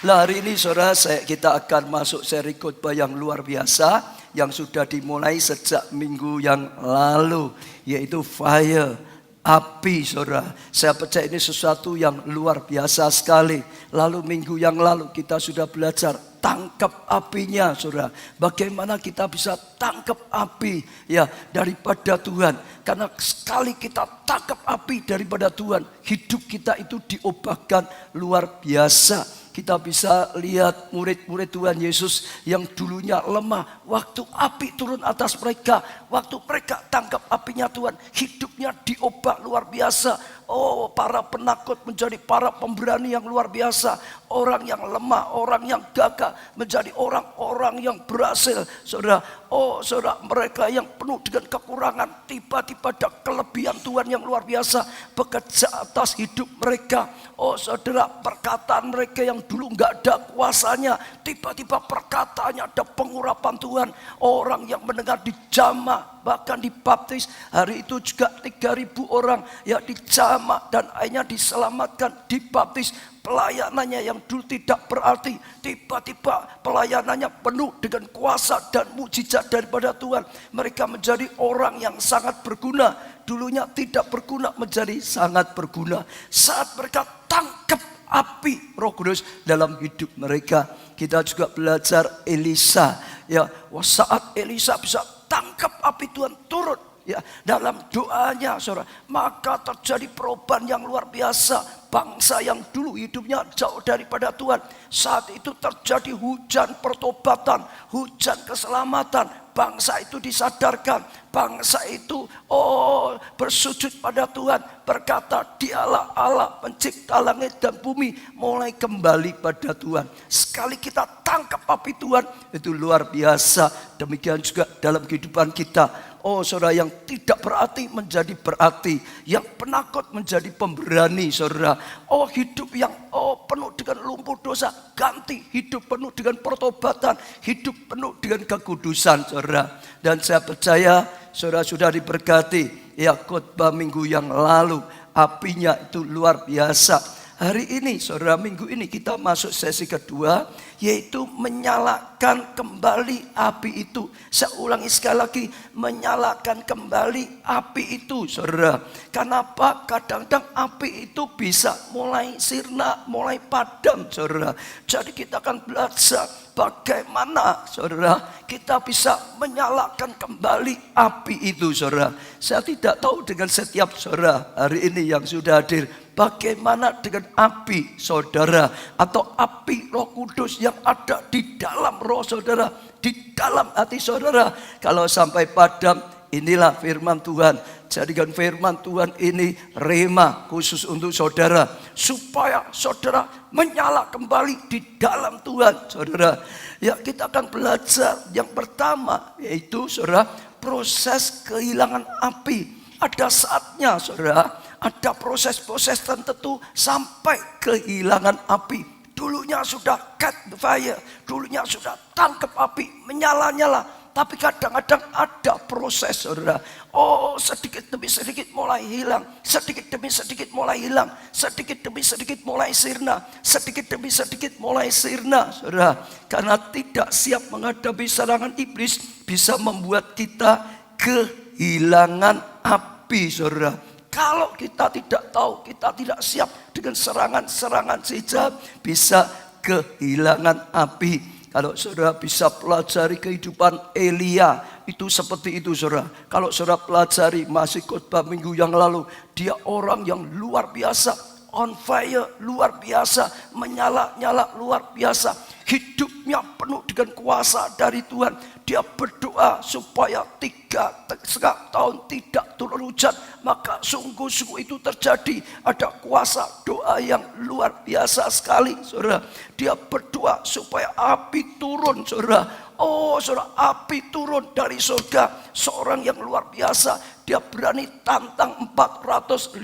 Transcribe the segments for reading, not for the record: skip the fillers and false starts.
Nah, hari ini saudara, kita akan masuk seri khotbah yang luar biasa yang sudah dimulai sejak minggu yang lalu, yaitu fire, api, saudara. Saya percaya ini sesuatu yang luar biasa sekali. Lalu minggu yang lalu kita sudah belajar tangkap apinya, saudara. Bagaimana kita bisa tangkap api ya daripada Tuhan. Karena sekali kita tangkap api daripada Tuhan, hidup kita itu diubahkan luar biasa. Kita bisa lihat murid-murid Tuhan Yesus yang dulunya lemah. Waktu api turun atas mereka, waktu mereka tangkap apinya Tuhan, hidupnya diubah luar biasa. Oh, para penakut menjadi para pemberani yang luar biasa. Orang yang lemah, orang yang gagah menjadi orang-orang yang berhasil. Saudara, oh saudara, mereka yang penuh dengan kekurangan, tiba-tiba ada kelebihan Tuhan yang luar biasa bekerja atas hidup mereka. Oh saudara, perkataan mereka yang dulu nggak ada kuasanya, tiba-tiba perkataannya ada pengurapan Tuhan. Orang yang mendengar dijamah, bahkan dibaptis. Hari itu juga 3.000 orang yang dijamah dan akhirnya diselamatkan, dibaptis. Pelayanannya yang dulu tidak berarti, tiba-tiba pelayanannya penuh dengan kuasa dan mujizat daripada Tuhan. Mereka menjadi orang yang sangat berguna. Dulunya tidak berguna menjadi sangat berguna saat mereka tangkap api Roh Kudus dalam hidup mereka. Kita juga belajar Elisa ya, saat Elisa bisa tangkap api Tuhan turun ya dalam doanya, saudara, maka terjadi perubahan yang luar biasa. Bangsa yang dulu hidupnya jauh daripada Tuhan, saat itu terjadi hujan pertobatan, hujan keselamatan. Bangsa itu disadarkan, bangsa itu bersujud pada Tuhan, berkata Dialah Allah pencipta langit dan bumi, mulai kembali pada Tuhan. Sekali kita tangkap api Tuhan, itu luar biasa. Demikian juga dalam kehidupan kita. Oh saudara, yang tidak berarti menjadi berarti, yang penakut menjadi pemberani, saudara. Oh hidup yang penuh dengan lumpur dosa, ganti hidup penuh dengan pertobatan, hidup penuh dengan kekudusan, saudara. Dan saya percaya saudara sudah diberkati ya khotbah minggu yang lalu, apinya itu luar biasa. Hari ini saudara, minggu ini kita masuk sesi kedua, yaitu menyalakan kembali api itu. Saya ulangi sekali lagi, menyalakan kembali api itu, saudara. Kenapa? Kadang-kadang api itu bisa mulai sirna, mulai padam, saudara. Jadi kita akan belajar bagaimana, saudara, kita bisa menyalakan kembali api itu, saudara. Saya tidak tahu dengan setiap saudara hari ini yang sudah hadir, bagaimana dengan api saudara atau api Roh Kudus yang ada di dalam roh saudara, di dalam hati saudara. Kalau sampai padam, inilah firman Tuhan. Jadikan firman Tuhan ini rema khusus untuk saudara, supaya saudara menyala kembali di dalam Tuhan, saudara. Ya, kita akan belajar yang pertama, yaitu saudara, proses kehilangan api. Ada saatnya saudara, ada proses-proses tertentu sampai kehilangan api. Dulunya sudah catch the fire, dulunya sudah tangkap api, menyala-nyala. Tapi kadang-kadang ada proses, saudara. Oh, sedikit demi sedikit mulai hilang, sedikit demi sedikit mulai hilang, sedikit demi sedikit mulai sirna, sedikit demi sedikit mulai sirna, saudara. Karena tidak siap menghadapi serangan iblis bisa membuat kita kehilangan api, saudara. Kalau kita tidak tahu, kita tidak siap dengan serangan-serangan si jahat, bisa kehilangan api. Kalau saudara bisa pelajari kehidupan Elia, itu seperti itu, saudara. Kalau saudara pelajari masih khotbah minggu yang lalu, dia orang yang luar biasa, on fire, luar biasa, menyala-nyala luar biasa. Hidupnya penuh dengan kuasa dari Tuhan. Dia berdoa supaya 3,5 tahun tidak turun hujan, maka sungguh-sungguh itu terjadi. Ada kuasa doa yang luar biasa sekali, saudara. Dia berdoa supaya api turun, saudara. Oh saudara, api turun dari surga. Seorang yang luar biasa, dia berani tantang 450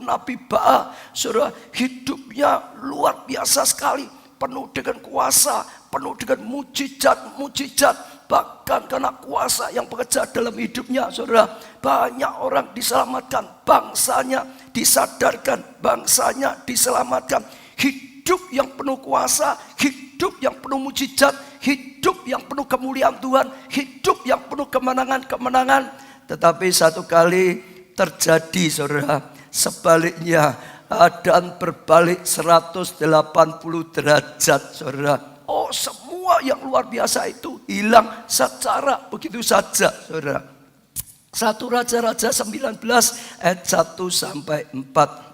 Nabi Baal. Saudara, hidupnya luar biasa sekali, penuh dengan kuasa, penuh dengan mujizat. Bahkan karena kuasa yang bekerja dalam hidupnya, saudara, banyak orang diselamatkan, bangsanya disadarkan, bangsanya diselamatkan. Hidup hidup yang penuh kuasa, hidup yang penuh mujizat, hidup yang penuh kemuliaan Tuhan, hidup yang penuh kemenangan-kemenangan. Tetapi satu kali terjadi saudara, sebaliknya keadaan berbalik 180 derajat saudara. Oh, semua yang luar biasa itu hilang secara begitu saja saudara. 1 Raja-Raja 19 ayat 1-4.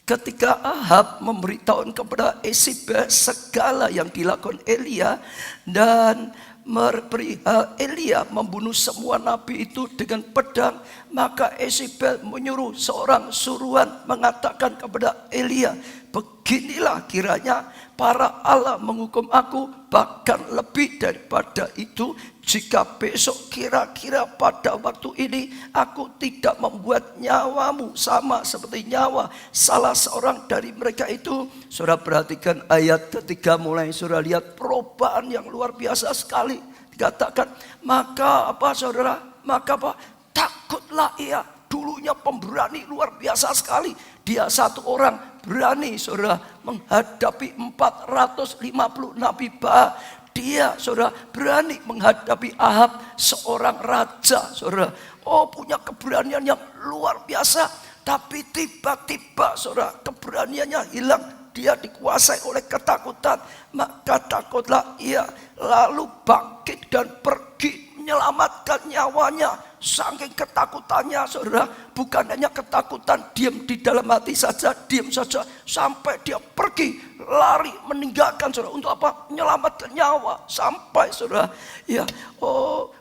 Ketika Ahab memberitahukan kepada Yezebel segala yang dilakukan Elia dan Elia membunuh semua nabi itu dengan pedang, maka Yezebel menyuruh seorang suruhan mengatakan kepada Elia, beginilah kiranya para Allah menghukum aku, bahkan lebih daripada itu, jika besok kira-kira pada waktu ini aku tidak membuat nyawamu sama seperti nyawa salah seorang dari mereka itu. Saudara perhatikan ayat ketiga mulai, saudara lihat perubahan yang luar biasa sekali. Dikatakan, maka apa saudara? Maka apa? Takutlah ia. Dulunya pemberani luar biasa sekali. Dia satu orang berani saudara menghadapi 450 nabi Baal. Dia saudara berani menghadapi Ahab, seorang raja saudara. Oh, punya keberanian yang luar biasa. Tapi tiba-tiba saudara keberaniannya hilang. Dia dikuasai oleh ketakutan. Maka takutlah ia, lalu bangkit dan pergi menyelamatkan nyawanya. Saking ketakutannya saudara, bukan hanya ketakutan diam di dalam hati saja, diam saja, sampai dia pergi, lari, meninggalkan saudara. Untuk apa? Menyelamatkan nyawa. Sampai saudara, ya,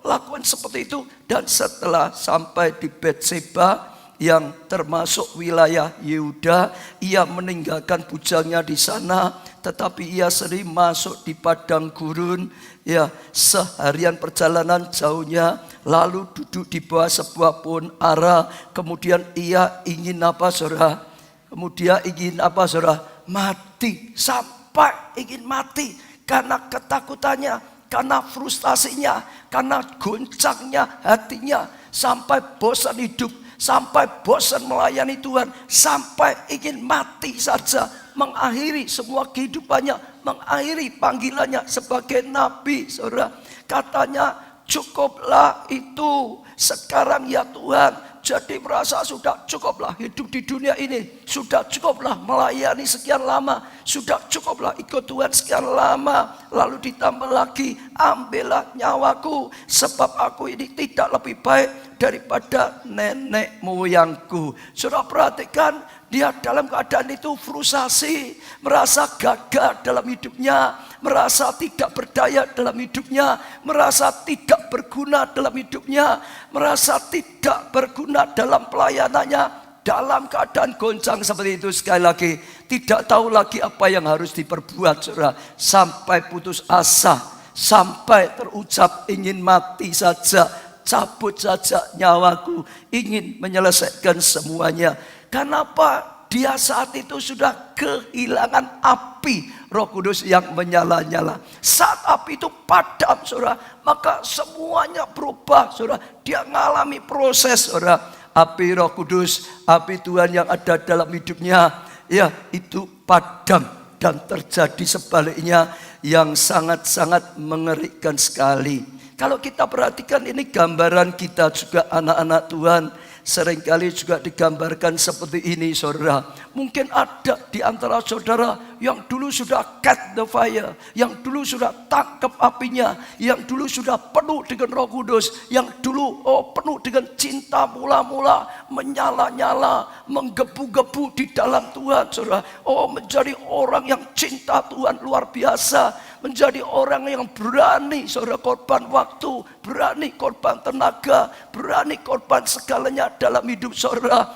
lakukan seperti itu. Dan setelah sampai di Betseba yang termasuk wilayah Yehuda, ia meninggalkan bujangnya di sana, tetapi ia sering masuk di padang gurun. Ya, seharian perjalanan jauhnya, lalu duduk di bawah sebuah pohon ara. Kemudian ia ingin apa saudara? Kemudian ingin apa saudara? Mati. Sampai ingin mati karena ketakutannya, karena frustasinya, karena goncangnya hatinya. Sampai bosan hidup, sampai bosan melayani Tuhan, sampai ingin mati saja, mengakhiri semua kehidupannya, mengakhiri panggilannya sebagai nabi saudara. Katanya, cukuplah itu sekarang ya Tuhan. Jadi merasa sudah cukuplah hidup di dunia ini, sudah cukuplah melayani sekian lama, sudah cukuplah ikut Tuhan sekian lama. Lalu ditambah lagi, ambillah nyawaku, sebab aku ini tidak lebih baik daripada nenek moyangku. Saudara perhatikan, dia dalam keadaan itu frustasi, merasa gagal dalam hidupnya, merasa tidak berdaya dalam hidupnya, merasa tidak berguna dalam hidupnya, merasa tidak berguna dalam pelayanannya. Dalam keadaan goncang seperti itu, sekali lagi tidak tahu lagi apa yang harus diperbuat saudara. Sampai putus asa, sampai terucap ingin mati saja, cabut saja nyawaku, ingin menyelesaikan semuanya. Kenapa? Dia saat itu sudah kehilangan api Roh Kudus yang menyala-nyala. Saat api itu padam saudara, maka semuanya berubah saudara. Dia mengalami proses saudara. Api Roh Kudus, api Tuhan yang ada dalam hidupnya, ya itu padam. Dan terjadi sebaliknya yang sangat-sangat mengerikan sekali. Kalau kita perhatikan, ini gambaran kita juga anak-anak Tuhan. Seringkali juga digambarkan seperti ini saudara. Mungkin ada di antara saudara yang dulu sudah catch the fire, yang dulu sudah tangkap apinya, yang dulu sudah penuh dengan Roh Kudus, yang dulu penuh dengan cinta mula-mula, menyala-nyala, menggebu-gebu di dalam Tuhan saudara. Menjadi orang yang cinta Tuhan luar biasa, menjadi orang yang berani saudara korban waktu, berani korban tenaga, berani korban segalanya dalam hidup saudara.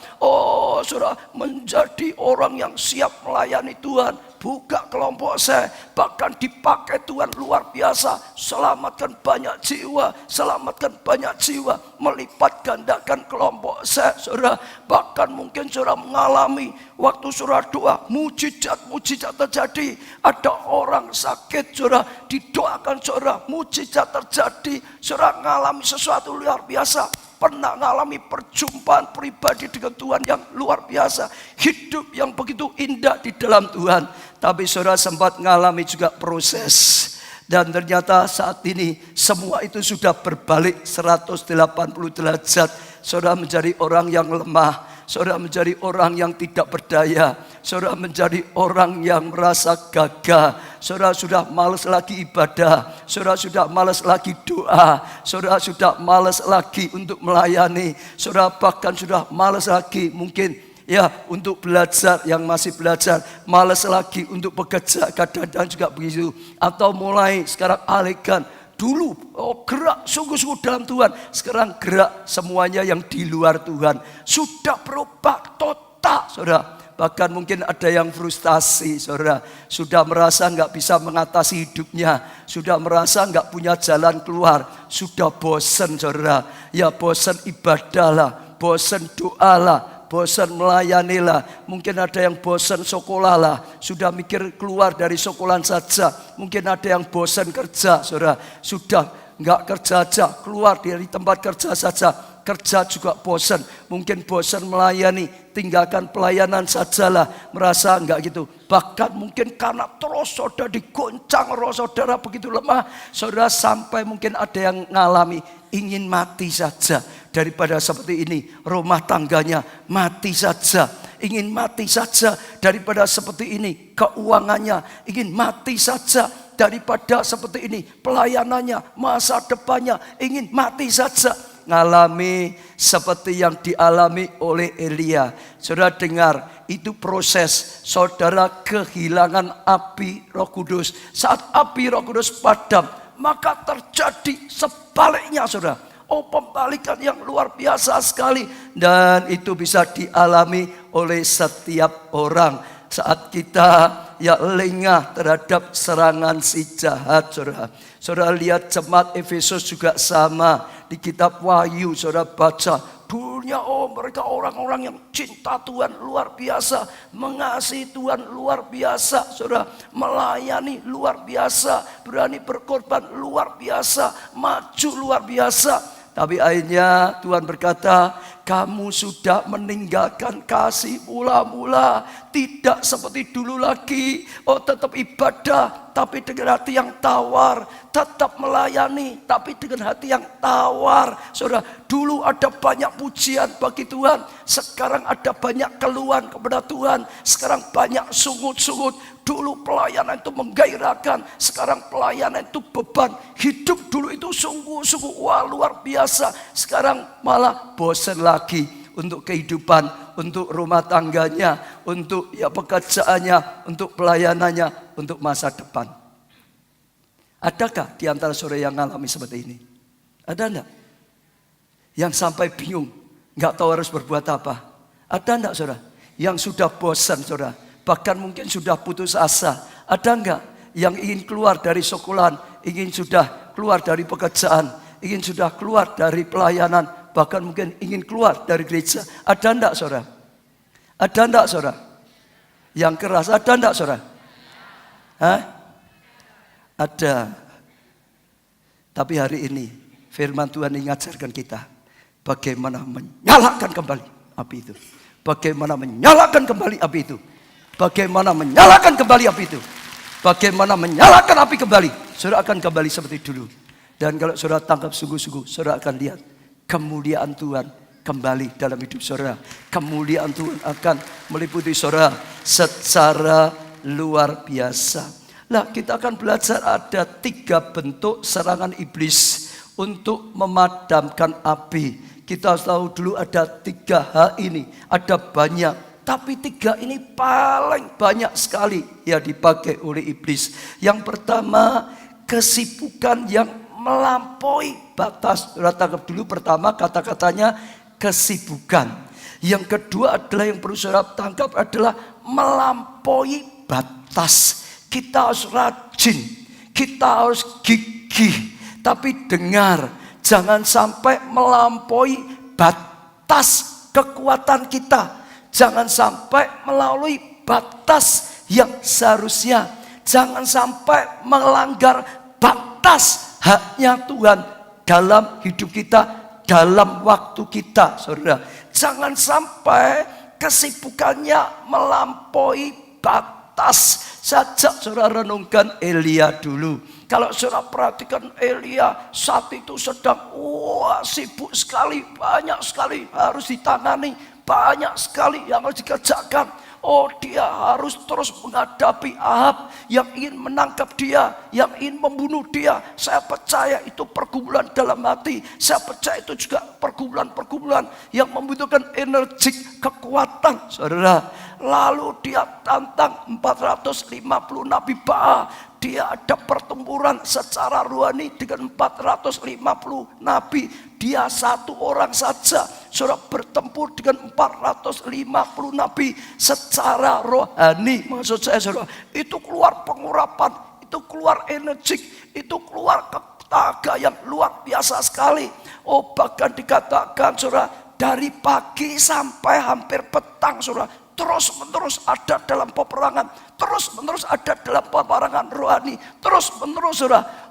Saudara menjadi orang yang siap melayani Tuhan, buka kelompok saya, bahkan dipakai Tuhan luar biasa, selamatkan banyak jiwa, melipat gandakan kelompok saya saudara. Bahkan mungkin saudara mengalami waktu saudara doa, mujizat terjadi. Ada orang sakit saudara, didoakan saudara, mujizat terjadi. Saudara mengalami sesuatu luar biasa, pernah mengalami perjumpaan pribadi dengan Tuhan yang luar biasa, hidup yang begitu indah di dalam Tuhan. tapi saudara sempat mengalami juga proses. Dan ternyata saat ini semua itu sudah berbalik 180 derajat. Saudara menjadi orang yang lemah, saudara menjadi orang yang tidak berdaya, saudara menjadi orang yang merasa gagah, saudara sudah malas lagi ibadah, saudara sudah malas lagi doa, saudara sudah malas lagi untuk melayani, saudara bahkan sudah malas lagi mungkin ya untuk belajar, yang masih belajar malas lagi untuk bekerja, kadang-kadang juga begitu. Atau mulai sekarang alihkan dulu gerak sungguh-sungguh dalam Tuhan, sekarang gerak semuanya yang di luar Tuhan. Sudah berubah total, saudara. Bahkan mungkin ada yang frustasi, saudara. Sudah merasa nggak bisa mengatasi hidupnya, sudah merasa nggak punya jalan keluar, sudah bosan, saudara. Ya bosan ibadahlah, bosan doalah, bosan melayanilah. Mungkin ada yang bosan sekolah lah, sudah mikir keluar dari sekolah saja. Mungkin ada yang bosan kerja, saudara, sudah nggak kerja aja, keluar dari tempat kerja saja. Kerja juga bosan, mungkin bosan melayani, tinggalkan pelayanan sajalah, merasa enggak gitu. Bahkan mungkin karena terus saudara digoncang roh saudara begitu lemah, saudara sampai mungkin ada yang ngalami ingin mati saja. Daripada seperti ini, rumah tangganya mati saja, ingin mati saja. Daripada seperti ini, keuangannya ingin mati saja. Daripada seperti ini, pelayanannya, masa depannya ingin mati saja. Ngalami seperti yang dialami oleh Elia. Saudara dengar, itu proses saudara kehilangan api Roh Kudus. Saat api Roh Kudus padam, maka terjadi sebaliknya, saudara. Pembalikan yang luar biasa sekali. Dan itu bisa dialami oleh setiap orang saat kita ya lengah terhadap serangan si jahat, saudara. Saudara lihat jemaat Efesus juga sama. Di kitab Wahyu saudara baca, dulunya mereka orang-orang yang cinta Tuhan luar biasa, mengasihi Tuhan luar biasa, saudara, melayani luar biasa, berani berkorban luar biasa, maju luar biasa. Tapi akhirnya Tuhan berkata, kamu sudah meninggalkan kasih mula-mula. Tidak seperti dulu lagi. Tetap ibadah, tapi dengan hati yang tawar. Tetap melayani, tapi dengan hati yang tawar. Saudara, dulu ada banyak pujian bagi Tuhan. Sekarang ada banyak keluhan kepada Tuhan. Sekarang banyak sungut-sungut. Dulu pelayanan itu menggairahkan, sekarang pelayanan itu beban. Hidup dulu itu sungguh-sungguh luar biasa. Sekarang malah bosan lagi untuk kehidupan, untuk rumah tangganya, untuk ya pekerjaannya, untuk pelayanannya, untuk masa depan. Adakah di antara saudara yang mengalami seperti ini? Ada enggak? Yang sampai bingung, enggak tahu harus berbuat apa? Ada enggak, saudara? Yang sudah bosan, saudara? Bahkan mungkin sudah putus asa. Ada enggak yang ingin keluar dari sekolahan, ingin sudah keluar dari pekerjaan, ingin sudah keluar dari pelayanan, bahkan mungkin ingin keluar dari gereja? Ada enggak, saudara? Ada enggak, saudara? Yang keras, ada enggak, saudara? Hah? Ada. Tapi hari ini firman Tuhan mengajarkan kita bagaimana menyalakan kembali api itu. Bagaimana menyalakan kembali api itu. Bagaimana menyalakan kembali api itu. Bagaimana menyalakan api kembali. Saudara akan kembali seperti dulu. Dan kalau saudara tangkap sungguh-sungguh, saudara akan lihat kemuliaan Tuhan kembali dalam hidup saudara. Kemuliaan Tuhan akan meliputi saudara secara luar biasa. Nah, kita akan belajar ada 3 bentuk serangan iblis untuk memadamkan api. Kita tahu dulu ada 3 hal ini. Ada banyak. Tapi 3 ini paling banyak sekali ya dipakai oleh iblis. Yang pertama, kesibukan yang melampaui batas. Sudah tangkap dulu pertama kata-katanya kesibukan. Yang kedua adalah yang perlu saudara tangkap adalah melampaui batas. Kita harus rajin, kita harus gigih. Tapi dengar, jangan sampai melampaui batas kekuatan kita. Jangan sampai melalui batas yang seharusnya. Jangan sampai melanggar batas haknya Tuhan dalam hidup kita, dalam waktu kita, saudara. Jangan sampai kesibukannya melampaui batas batas. Sajak saudara renungkan Elia dulu. Kalau saudara perhatikan Elia saat itu sedang sibuk sekali, banyak sekali harus ditangani, banyak sekali yang harus dikerjakan. Dia harus terus menghadapi Ahab yang ingin menangkap dia, yang ingin membunuh dia. Saya percaya itu pergumulan dalam hati. Saya percaya itu juga pergumulan-pergumulan yang membutuhkan energi, kekuatan, saudara. Lalu dia tantang 450 Nabi Baal. Dia ada pertempuran secara rohani dengan 450 Nabi. Dia satu orang saja, saudara, bertempur dengan 450 Nabi secara rohani. Maksud saya, saudara, itu keluar pengurapan, itu keluar energi, itu keluar tenaga yang luar biasa sekali. Bahkan dikatakan, saudara, dari pagi sampai hampir petang, saudara, terus menerus ada dalam peperangan, terus menerus ada dalam peperangan rohani, terus menerus, saudara.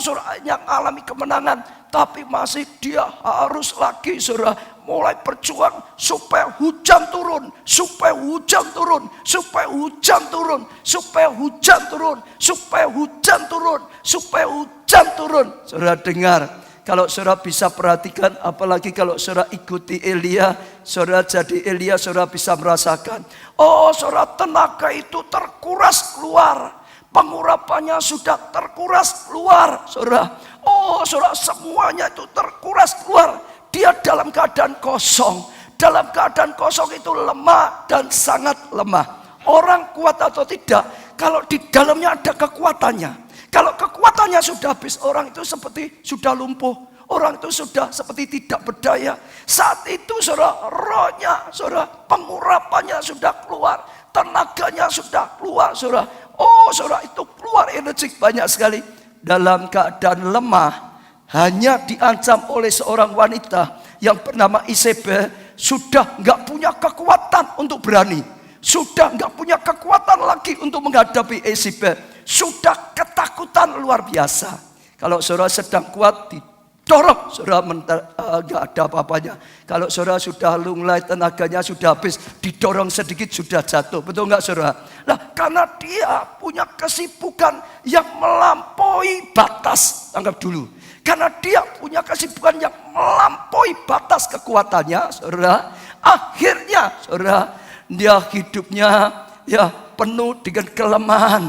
Saudara yang alami kemenangan, tapi masih dia harus lagi, saudara, mulai berjuang supaya hujan turun, supaya hujan turun, supaya hujan turun, supaya hujan turun, supaya hujan turun, supaya hujan turun. Saudara dengar, kalau saudara bisa perhatikan, apalagi kalau saudara ikuti Elia, saudara jadi Elia, saudara bisa merasakan, saudara, tenaga itu terkuras keluar. Pengurapannya sudah terkuras keluar, saudara. Saudara, semuanya itu terkuras keluar. Dia dalam keadaan kosong. Dalam keadaan kosong itu lemah dan sangat lemah. Orang kuat atau tidak, kalau di dalamnya ada kekuatannya. Kalau kekuatannya sudah habis, orang itu seperti sudah lumpuh. Orang itu sudah seperti tidak berdaya. Saat itu, saudara, rohnya, saudara, pengurapannya sudah keluar. Tenaganya sudah keluar, saudara. Saudara, itu keluar energi banyak sekali. Dalam keadaan lemah, hanya diancam oleh seorang wanita yang bernama Isabel, sudah nggak punya kekuatan untuk berani. Sudah nggak punya kekuatan lagi untuk menghadapi Isabel. Sudah ketakutan luar biasa. Kalau saudara sedang kuat, didorong, saudara nggak ada apa-apanya. Kalau saudara sudah lunglai, tenaganya sudah habis, didorong sedikit sudah jatuh. Betul nggak, saudara? Nah, karena dia punya kesibukan yang melampaui batas. Anggap dulu, karena dia punya kesibukan yang melampaui batas kekuatannya, saudara. Akhirnya, saudara, dia hidupnya ya penuh dengan kelemahan,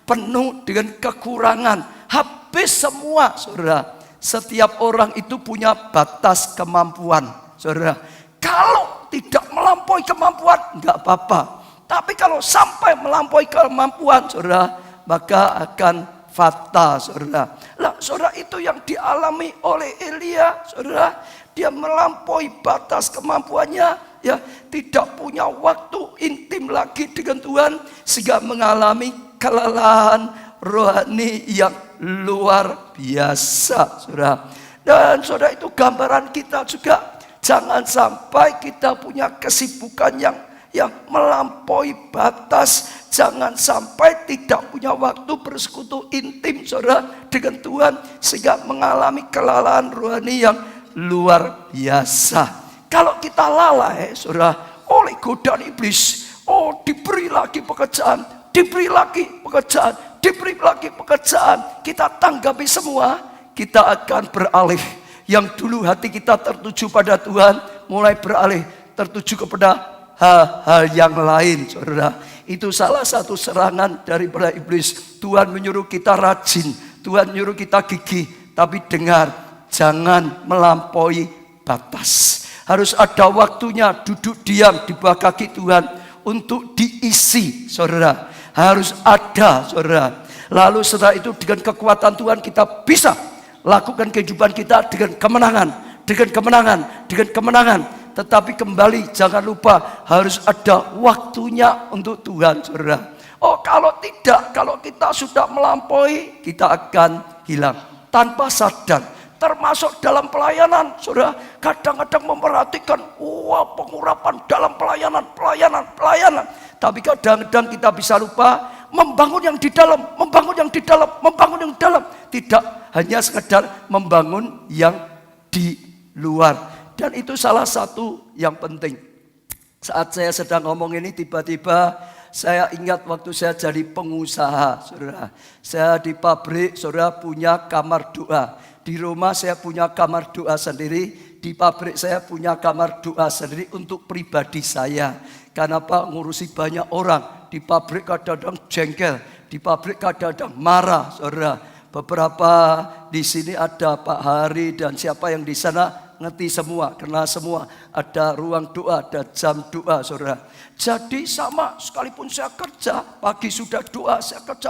penuh dengan kekurangan, habis semua, saudara. Setiap orang itu punya batas kemampuan, saudara. Kalau tidak melampaui kemampuan, enggak apa-apa. Tapi kalau sampai melampaui kemampuan, saudara, maka akan fatal, saudara. Lah, saudara, itu yang dialami oleh Elia, saudara. Dia melampaui batas kemampuannya, ya, tidak punya waktu intim lagi dengan Tuhan, sehingga mengalami kelelahan rohani yang luar biasa, saudara. Dan saudara, itu gambaran kita juga. Jangan sampai kita punya kesibukan yang melampaui batas. Jangan sampai tidak punya waktu bersekutu intim, saudara, dengan Tuhan, sehingga mengalami kelelahan rohani yang luar biasa. Kalau kita lalai, saudara, oleh godaan iblis, diberi lagi pekerjaan, diberi lagi pekerjaan, diberi lagi pekerjaan, kita tanggapi semua, kita akan beralih. Yang dulu hati kita tertuju pada Tuhan, mulai beralih tertuju kepada hal-hal yang lain, saudara. Itu salah satu serangan daripada iblis. Tuhan menyuruh kita rajin, Tuhan menyuruh kita gigih, tapi dengar, jangan melampaui batas. Harus ada waktunya duduk diam di bawah kaki Tuhan untuk diisi, saudara. Harus ada, saudara. Lalu setelah itu dengan kekuatan Tuhan kita bisa lakukan kehidupan kita dengan kemenangan, dengan kemenangan, dengan kemenangan. Tetapi kembali, jangan lupa harus ada waktunya untuk Tuhan, saudara. Kalau tidak, kalau kita sudah melampaui, kita akan hilang tanpa sadar. Termasuk dalam pelayanan, saudara. Kadang-kadang memperhatikan, pengurapan dalam pelayanan. Tapi kadang-kadang kita bisa lupa membangun yang di dalam, membangun yang di dalam, membangun yang di dalam. Tidak hanya sekedar membangun yang di luar. Dan itu salah satu yang penting. Saat saya sedang ngomong ini, tiba-tiba Saya ingat waktu saya jadi pengusaha, saudara. Saya di pabrik, saudara, punya kamar doa. Di rumah saya punya kamar doa sendiri. Di pabrik saya punya kamar doa sendiri untuk pribadi saya. Karena apa? Ngurusi banyak orang. Di pabrik kadang-kadang jengkel. Di pabrik kadang-kadang marah, saudara. Beberapa di sini ada Pak Hari dan siapa yang di sana ngerti semua, kenal semua. Ada ruang doa, ada jam doa, saudara. Jadi sama, sekalipun saya kerja, pagi sudah doa, saya kerja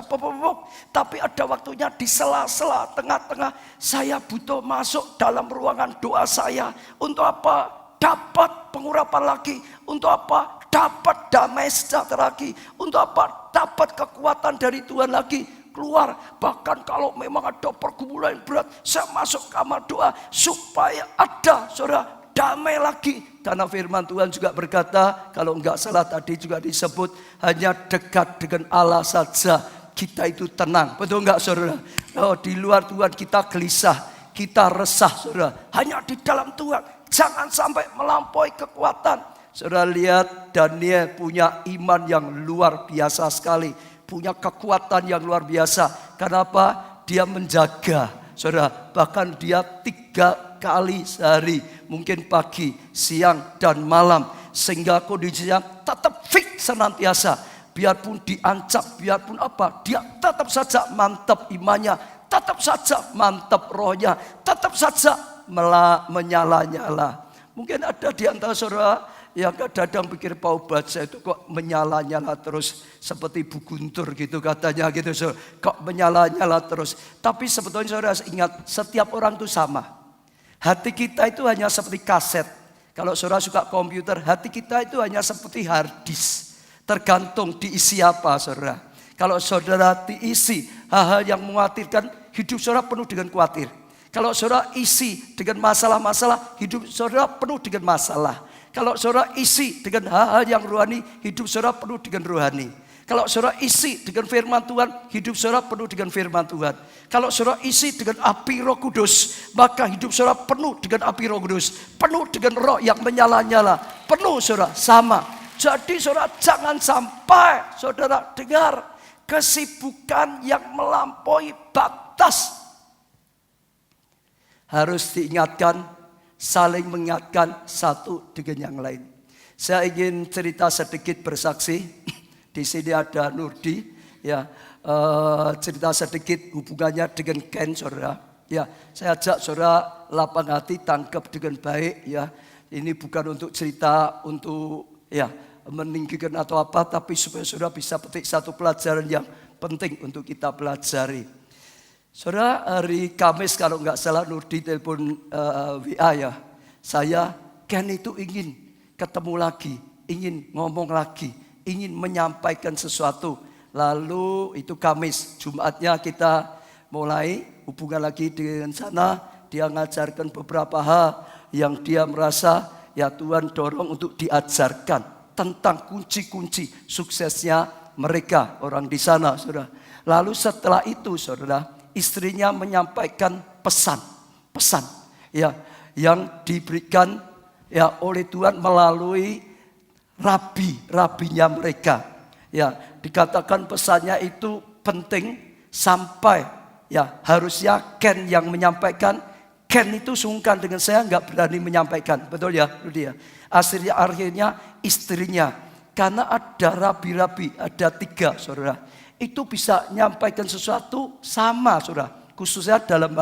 tapi ada waktunya di sela-sela, tengah-tengah, saya butuh masuk dalam ruangan doa saya. Untuk apa? Dapat pengurapan lagi. Untuk apa? Dapat damai sejahtera lagi. Untuk apa? Dapat kekuatan dari Tuhan lagi. Keluar, bahkan kalau memang ada pergumulan yang berat, saya masuk kamar doa supaya ada, saudara, damai lagi. Karena firman Tuhan juga berkata, kalau enggak salah tadi juga disebut, hanya dekat dengan Allah saja kita itu tenang. Betul enggak, saudara? Oh, di luar Tuhan kita gelisah, kita resah, saudara. Hanya di dalam Tuhan, jangan sampai melampaui kekuatan. Saudara lihat, Daniel punya iman yang luar biasa sekali. Punya kekuatan yang luar biasa. Kenapa? Dia menjaga, saudara. Bahkan dia 3 kali sehari, mungkin pagi, siang, dan malam, sehingga kondisinya tetap fit senantiasa. Biarpun diancam, biarpun apa, dia tetap saja mantap imannya, tetap saja mantap rohnya, tetap saja menyala-nyala. Mungkin ada di antara saudara yang kadang pikir Pak Baca itu kok menyala-nyala terus seperti Bu Guntur gitu katanya gitu. Kok menyala-nyala terus. Tapi sebetulnya saudara ingat, setiap orang itu sama. Hati kita itu hanya seperti kaset. Kalau saudara suka komputer, hati kita itu hanya seperti hard disk. Tergantung diisi apa, saudara. Kalau saudara diisi hal-hal yang mengkhawatirkan, hidup saudara penuh dengan khawatir. Kalau saudara isi dengan masalah-masalah, hidup saudara penuh dengan masalah. Kalau saudara isi dengan hal-hal yang rohani, hidup saudara penuh dengan rohani. Kalau saudara isi dengan firman Tuhan, hidup saudara penuh dengan firman Tuhan. Kalau saudara isi dengan api Roh Kudus, maka hidup saudara penuh dengan api Roh Kudus. Penuh dengan roh yang menyala-nyala. Penuh saudara, sama. Jadi saudara jangan sampai saudara dengar kesibukan yang melampaui batas. Harus diingatkan, saling mengingatkan satu dengan yang lain. Saya ingin cerita sedikit bersaksi. Di sini ada Nurdi, ya, cerita sedikit hubungannya dengan Ken, saudara. Ya, saya ajak saudara lapang hati, tangkap dengan baik. Ya, ini bukan untuk cerita untuk ya meninggikan atau apa, tapi supaya saudara bisa petik satu pelajaran yang penting untuk kita pelajari. Saudara, hari Kamis kalau nggak salah Nurdi telepon WA ya. Saya, Ken itu ingin ketemu lagi, ingin ngomong lagi, ingin menyampaikan sesuatu. Lalu itu Kamis, Jumatnya kita mulai hubungan lagi dengan sana. Dia ngajarkan beberapa hal yang dia merasa ya Tuhan dorong untuk diajarkan tentang kunci-kunci suksesnya mereka orang di sana, saudara. Lalu setelah itu, saudara, istrinya menyampaikan pesan ya yang diberikan ya oleh Tuhan melalui rabinya mereka. Ya, dikatakan pesannya itu penting sampai ya harusnya Ken yang menyampaikan. Ken itu sungkan dengan saya, nggak berani menyampaikan, betul ya, Rudy ya. Akhirnya istrinya, karena ada rabi-rabi, ada 3 saudara. Itu bisa nyampaikan sesuatu sama, saudara. Khususnya dalam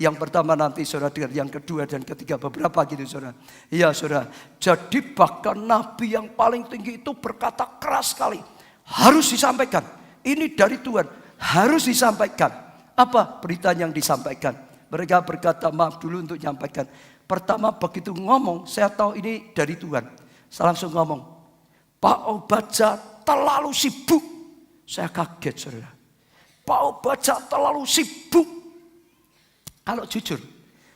yang pertama nanti, saudara, dengan yang kedua dan ketiga beberapa gitu, saudara. Iya, saudara. Jadi bahkan nabi yang paling tinggi itu berkata keras sekali. Harus disampaikan. Ini dari Tuhan. Harus disampaikan. Apa berita yang disampaikan? Mereka berkata, maaf dulu untuk menyampaikan. Pertama begitu ngomong, saya tahu ini dari Tuhan. Saya langsung ngomong, Pak Obaja terlalu sibuk. Saya kaget, saudara. Pak Obaja terlalu sibuk. Kalau jujur,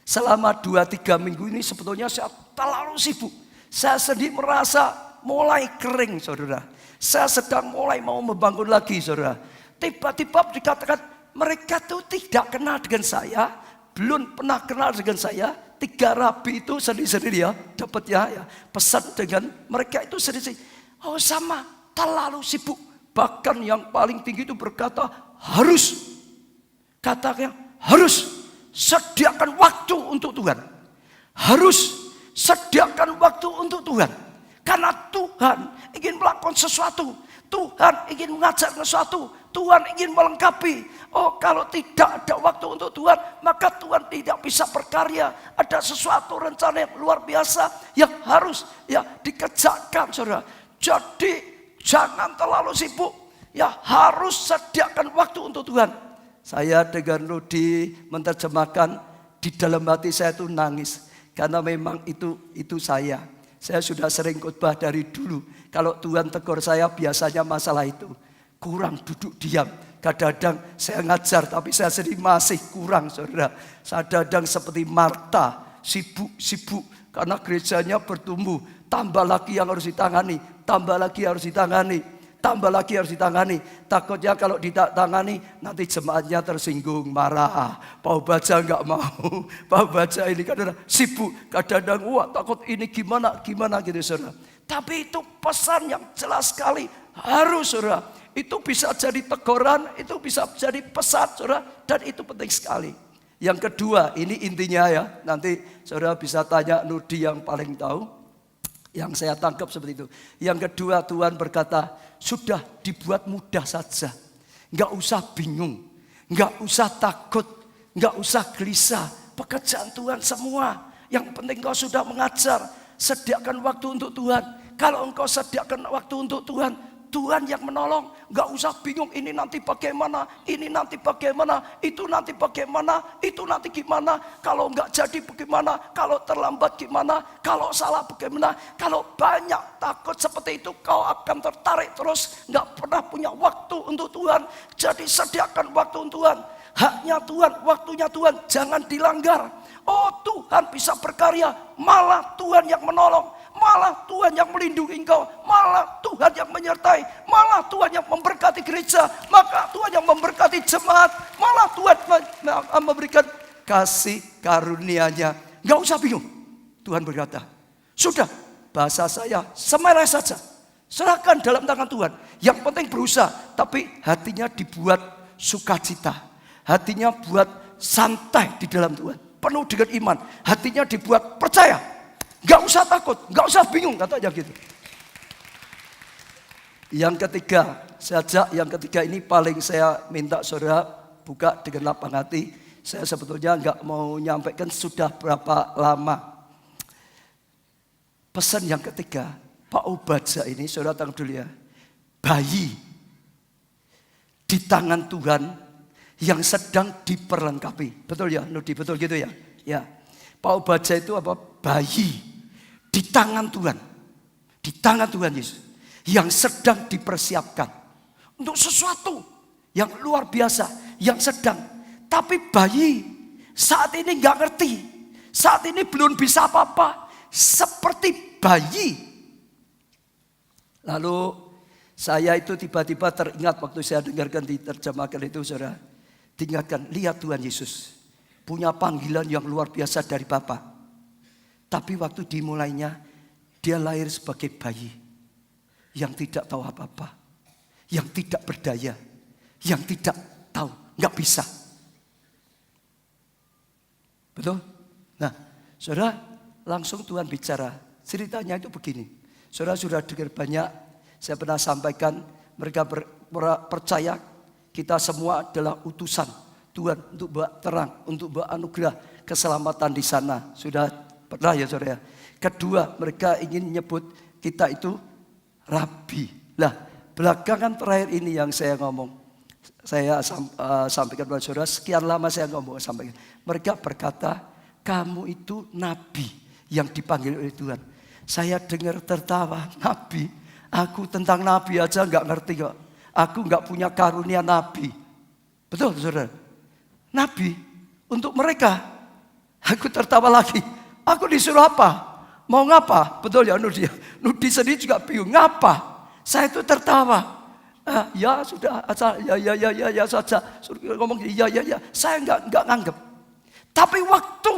selama 2-3 minggu ini sebetulnya saya terlalu sibuk. Saya sendiri merasa mulai kering, saudara. Saya sedang mulai mau membangun lagi, saudara. Tiba-tiba dikatakan mereka tuh tidak kenal dengan saya, belum pernah kenal dengan saya. 3 rabi itu sendiri-sendiri ya, dapat ya pesan dengan mereka itu sendiri. Oh sama, terlalu sibuk. Bahkan yang paling tinggi itu berkata harus. Katanya harus sediakan waktu untuk Tuhan. Harus sediakan waktu untuk Tuhan. Karena Tuhan ingin melakukan sesuatu. Tuhan ingin mengajar sesuatu. Tuhan ingin melengkapi. Oh, kalau tidak ada waktu untuk Tuhan, maka Tuhan tidak bisa berkarya. Ada sesuatu rencana yang luar biasa yang harus dikerjakan, saudara. Jadi jangan terlalu sibuk. Ya, harus sediakan waktu untuk Tuhan. Saya dengan Rudi menerjemahkan, di dalam hati saya itu nangis. Karena memang itu saya. Saya sudah sering khotbah dari dulu. Kalau Tuhan tegur saya biasanya masalah itu. Kurang duduk diam. Kadang-kadang saya ngajar tapi saya sendiri masih kurang, saudara. Saya kadang seperti Marta, sibuk. Karena gerejanya bertumbuh. Tambah lagi yang harus ditangani. Tambah lagi harus ditangani. Tambah lagi harus ditangani. Takutnya kalau ditangani nanti jemaatnya tersinggung, marah. Pak Baca enggak mau. Pak Baca ini kadang sibuk. Kadang-kadang takut ini gimana gitu, saudara. Tapi itu pesan yang jelas sekali. Harus, saudara. Itu bisa jadi teguran, itu bisa jadi pesan, saudara. Dan itu penting sekali. Yang kedua, ini intinya ya. Nanti saudara bisa tanya Nudi yang paling tahu. Yang saya tangkap seperti itu. Yang kedua, Tuhan berkata, sudah dibuat mudah saja. Enggak usah bingung. Enggak usah takut. Enggak usah gelisah. Pekerjaan Tuhan semua. Yang penting kau sudah mengajar. Sediakan waktu untuk Tuhan. Kalau engkau sediakan waktu untuk Tuhan, Tuhan yang menolong. Enggak usah bingung, ini nanti bagaimana, ini nanti bagaimana, itu nanti bagaimana, itu nanti gimana. Kalau enggak jadi bagaimana, kalau terlambat gimana, kalau salah bagaimana. Kalau banyak takut seperti itu, kau akan tertarik terus. Enggak pernah punya waktu untuk Tuhan. Jadi sediakan waktu untuk Tuhan. Haknya Tuhan, waktunya Tuhan, jangan dilanggar. Oh, Tuhan bisa berkarya, malah Tuhan yang menolong. Malah Tuhan yang melindungi engkau. Malah Tuhan yang menyertai. Malah Tuhan yang memberkati gereja. Maka Tuhan yang memberkati jemaat. Malah Tuhan memberikan kasih karunia-Nya. Gak usah bingung. Tuhan berkata, sudah, bahasa saya semeleh saja. Serahkan dalam tangan Tuhan. Yang penting berusaha. Tapi hatinya dibuat sukacita. Hatinya buat santai di dalam Tuhan. Penuh dengan iman. Hatinya dibuat percaya. Gak usah takut, gak usah bingung, katanya gitu. Yang ketiga ini paling saya minta saudara buka dengan lapang hati. Saya sebetulnya gak mau nyampaikan sudah berapa lama. Pesan yang ketiga, Pak Obadza ini, saudara tangkap dulu ya. Bayi di tangan Tuhan yang sedang diperlengkapi. Betul ya, Nudi, betul gitu ya? Ya. Pak Obadza itu apa? Bayi di tangan Tuhan. Di tangan Tuhan Yesus. Yang sedang dipersiapkan. Untuk sesuatu yang luar biasa. Yang sedang. Tapi bayi saat ini gak ngerti. Saat ini belum bisa apa-apa. Seperti bayi. Lalu saya itu tiba-tiba teringat waktu saya dengarkan diterjemahkan itu, saudara. Diingatkan, lihat Tuhan Yesus. Punya panggilan yang luar biasa dari Bapa. Tapi waktu dimulainya, dia lahir sebagai bayi yang tidak tahu apa-apa, yang tidak berdaya, yang tidak tahu, nggak bisa. Betul? Nah, saudara, langsung Tuhan bicara. Ceritanya itu begini. Saudara sudah dengar banyak, saya pernah sampaikan, mereka percaya kita semua adalah utusan Tuhan untuk bawa terang, untuk bawa anugerah, keselamatan di sana. Sudah pernah ya saudara. Kedua, mereka ingin nyebut kita itu rabi. Lah, belakangan terakhir ini yang saya ngomong. Saya sampaikan kepada saudara, sekian lama saya ngomong sampaikan. Mereka berkata, kamu itu nabi yang dipanggil oleh Tuhan. Saya dengar tertawa, nabi. Aku tentang nabi aja gak ngerti kok. Aku gak punya karunia nabi. Betul saudara? Nabi, untuk mereka. Aku tertawa lagi. Aku disuruh apa? Mau ngapa? Betul ya Nudi? Nudi sendiri juga bingung. Ngapa? Saya itu tertawa. Ya sudah, ya saja. Suruh ngomong ya. Saya enggak nganggep. Tapi waktu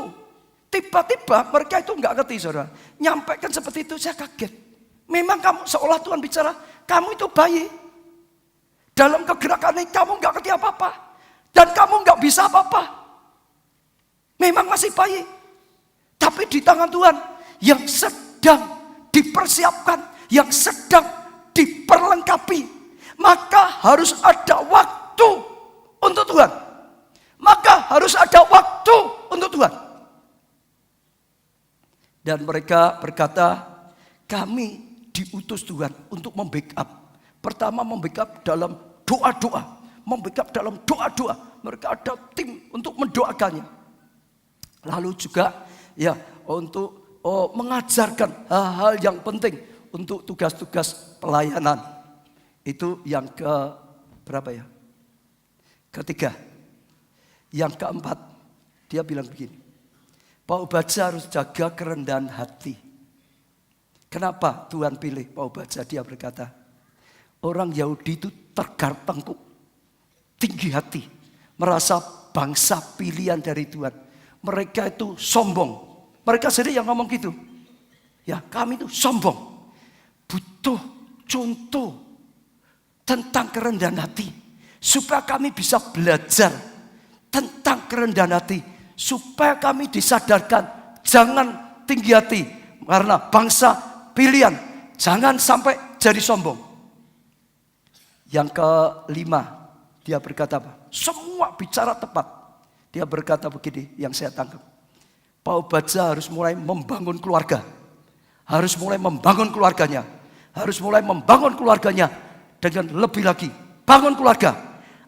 tiba-tiba mereka itu enggak ngerti, saudara. Nyampaikan seperti itu saya kaget. Memang kamu seolah Tuhan bicara, kamu itu bayi. Dalam kegerakan ini kamu nggak ngerti apa-apa. Dan kamu nggak bisa apa-apa. Memang masih bayi. Tapi di tangan Tuhan yang sedang dipersiapkan, yang sedang diperlengkapi. Maka harus ada waktu untuk Tuhan. Maka harus ada waktu untuk Tuhan. Dan mereka berkata, kami diutus Tuhan untuk membackup. Pertama membackup dalam doa-doa. Membackup dalam doa-doa. Mereka ada tim untuk mendoakannya. Lalu juga ya untuk mengajarkan hal-hal yang penting untuk tugas-tugas pelayanan. Itu yang ke berapa ya? Ketiga. Yang keempat, dia bilang begini. Pak Obadja harus jaga kerendahan hati. Kenapa Tuhan pilih Pak Obadja? Dia berkata, orang Yahudi itu tegar tengkuk, tinggi hati, merasa bangsa pilihan dari Tuhan. Mereka itu sombong. Mereka sendiri yang ngomong gitu. Ya, kami itu sombong. Butuh contoh tentang kerendahan hati. Supaya kami bisa belajar tentang kerendahan hati. Supaya kami disadarkan, jangan tinggi hati. Karena bangsa pilihan, jangan sampai jadi sombong. Yang kelima, dia berkata apa? Semua bicara tepat. Dia berkata begini, yang saya tangkap. Pak Obadja harus mulai membangun keluarga. Harus mulai membangun keluarganya. Harus mulai membangun keluarganya dengan lebih lagi. Bangun keluarga.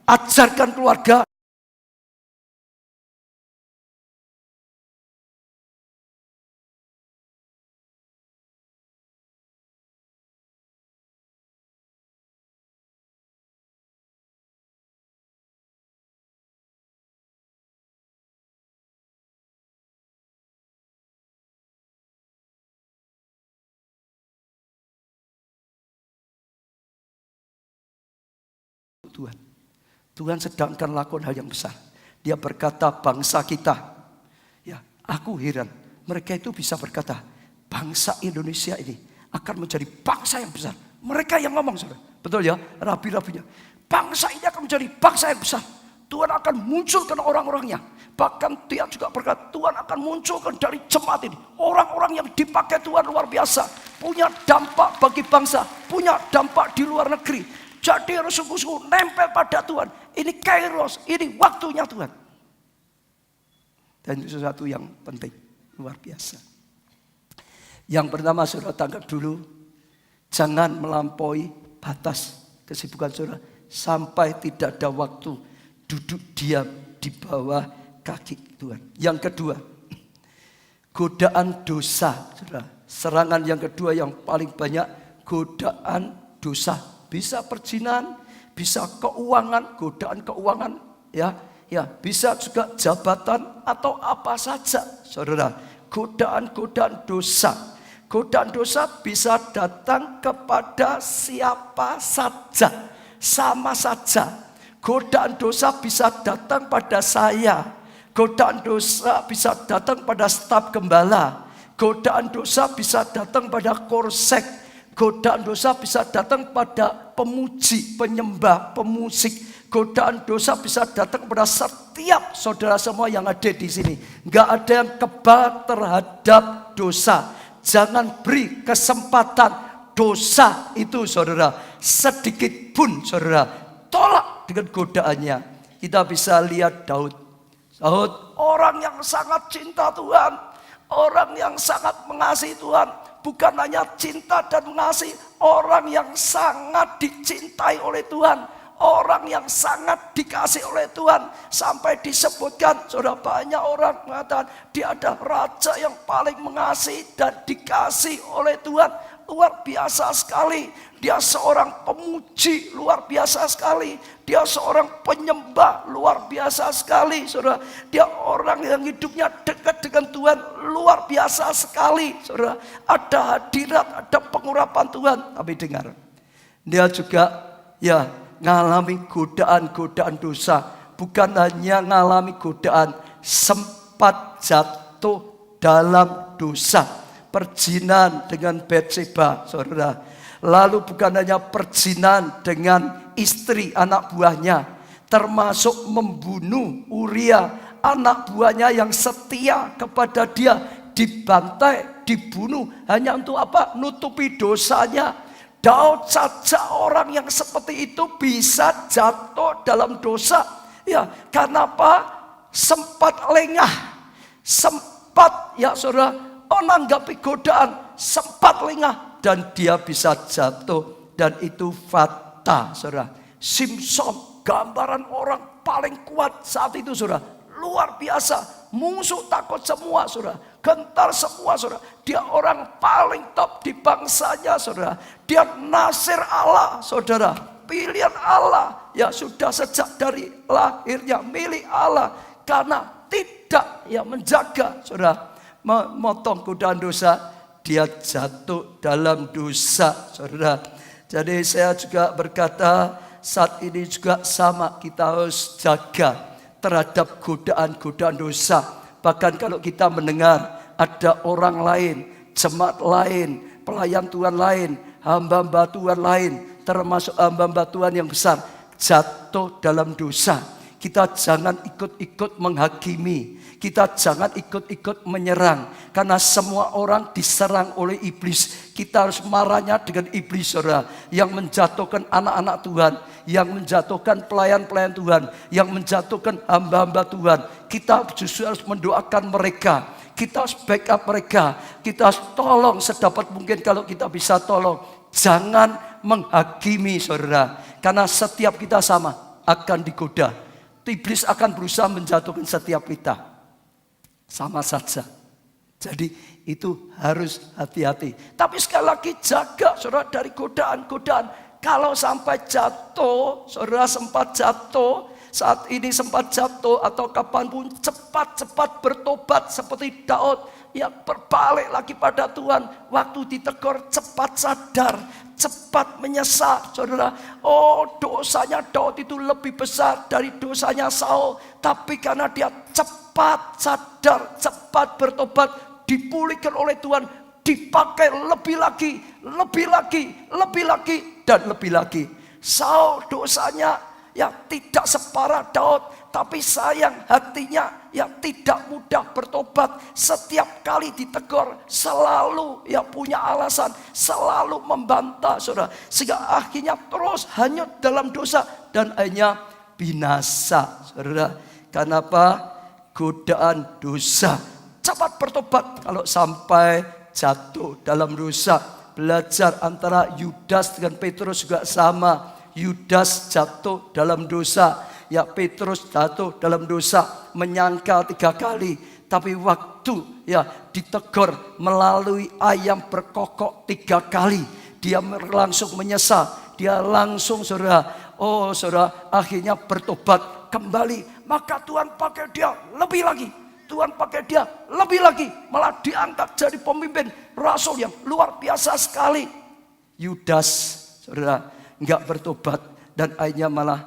Ajarkan keluarga. Tuhan sedangkan lakukan hal yang besar. Dia berkata bangsa kita. Ya, aku heran. Mereka itu bisa berkata bangsa Indonesia ini akan menjadi bangsa yang besar. Mereka yang ngomong, saudara. Betul ya, rabi-rabinya. Bangsa ini akan menjadi bangsa yang besar. Tuhan akan munculkan orang-orangnya. Bahkan dia juga berkata Tuhan akan munculkan dari jemaat ini orang-orang yang dipakai Tuhan luar biasa. Punya dampak bagi bangsa. Punya dampak di luar negeri. Jadi harus sungguh-sungguh nempel pada Tuhan. Ini kairos, ini waktunya Tuhan. Dan itu sesuatu yang penting, luar biasa. Yang pertama saudara tangkap dulu. Jangan melampaui batas kesibukan saudara. Sampai tidak ada waktu duduk diam di bawah kaki Tuhan. Yang kedua, godaan dosa. Saudara. Serangan yang kedua yang paling banyak, godaan dosa. Bisa perzinahan, bisa keuangan, godaan keuangan, ya, bisa juga jabatan atau apa saja, saudara. Godaan dosa, godaan dosa bisa datang kepada siapa saja, sama saja. Godaan dosa bisa datang pada saya, godaan dosa bisa datang pada staf gembala, godaan dosa bisa datang pada korsek. Godaan dosa bisa datang pada pemuji, penyembah, pemusik. Godaan dosa bisa datang pada setiap saudara semua yang ada di sini. Enggak ada yang kebal terhadap dosa. Jangan beri kesempatan dosa itu saudara. Sedikit pun saudara. Tolak dengan godaannya. Kita bisa lihat Daud. Daud orang yang sangat cinta Tuhan. Orang yang sangat mengasihi Tuhan. Bukan hanya cinta dan mengasihi, orang yang sangat dicintai oleh Tuhan. Orang yang sangat dikasih oleh Tuhan. Sampai disebutkan, sudah banyak orang mengatakan, dia ada raja yang paling mengasihi dan dikasih oleh Tuhan. Luar biasa sekali. Dia seorang pemuji luar biasa sekali. Dia seorang penyembah luar biasa sekali. Saudara, dia orang yang hidupnya dekat dengan Tuhan luar biasa sekali. Saudara, ada hadirat, ada pengurapan Tuhan. Tapi dengar, dia juga ya ngalami godaan-godaan dosa. Bukan hanya ngalami godaan, sempat jatuh dalam dosa. Perzinahan dengan Batseba, saudara. Lalu bukan hanya perzinahan dengan istri anak buahnya, termasuk membunuh Uria, anak buahnya yang setia kepada dia, dibantai, dibunuh hanya untuk apa? Nutupi dosanya. Daud saja orang yang seperti itu bisa jatuh dalam dosa. Ya, karena apa? Sempat lengah, sempat ya saudara menanggapi godaan, sempat lengah dan dia bisa jatuh dan itu fatal, saudara. Simpson, gambaran orang paling kuat saat itu, saudara. Luar biasa, musuh takut semua, saudara. Gentar semua, saudara. Dia orang paling top di bangsanya, saudara. Dia nasir Allah, saudara. Pilihan Allah, ya sudah sejak dari lahirnya milik Allah. Karena tidak ya menjaga, saudara, memotong godaan dosa, dia jatuh dalam dosa, saudara. Jadi saya juga berkata, saat ini juga sama, kita harus jaga terhadap godaan-godaan dosa. Bahkan kalau kita mendengar ada orang lain, jemaat lain, pelayan Tuhan lain, hamba-hamba Tuhan lain, termasuk hamba-hamba Tuhan yang besar, jatuh dalam dosa, kita jangan ikut-ikut menghakimi, kita jangan ikut-ikut menyerang, karena semua orang diserang oleh iblis. Kita harus marahnya dengan iblis, saudara, yang menjatuhkan anak-anak Tuhan, yang menjatuhkan pelayan-pelayan Tuhan, yang menjatuhkan hamba-hamba Tuhan. Kita justru harus mendoakan mereka, kita harus backup mereka, kita harus tolong sedapat mungkin kalau kita bisa tolong. Jangan menghakimi, saudara, karena setiap kita sama akan digoda. Iblis akan berusaha menjatuhkan setiap kita, sama saja. Jadi itu harus hati-hati. Tapi sekali lagi jaga, saudara, dari godaan-godaan. Kalau sampai jatuh, saudara sempat jatuh, saat ini sempat jatuh atau kapanpun, cepat-cepat bertobat seperti Daud yang berbalik lagi pada Tuhan. Waktu ditegur cepat sadar, cepat menyesal, saudara. Oh, dosanya Daud itu lebih besar dari dosanya Saul. Tapi karena dia cepat sadar, cepat bertobat, dipulihkan oleh Tuhan, dipakai lebih lagi, lebih lagi, lebih lagi, dan lebih lagi. Saul dosanya ya tidak separah Daud, tapi sayang hatinya ya tidak mudah bertobat. Setiap kali ditegur selalu ya punya alasan, selalu membantah, saudara. Sehingga akhirnya terus hanyut dalam dosa dan akhirnya binasa, saudara. Kenapa? Godaan dosa. Cepat bertobat kalau sampai jatuh dalam dosa. Belajar antara Yudas dengan Petrus juga sama. Yudas jatuh dalam dosa, ya Petrus jatuh dalam dosa, menyangkal 3 kali. Tapi waktu ya ditegur melalui ayam berkokok 3 kali, dia langsung menyesal, dia langsung, saudara, oh saudara, akhirnya bertobat kembali. Maka Tuhan pakai dia lebih lagi, Tuhan pakai dia lebih lagi, malah diangkat jadi pemimpin rasul yang luar biasa sekali. Yudas, saudara, enggak bertobat dan akhirnya malah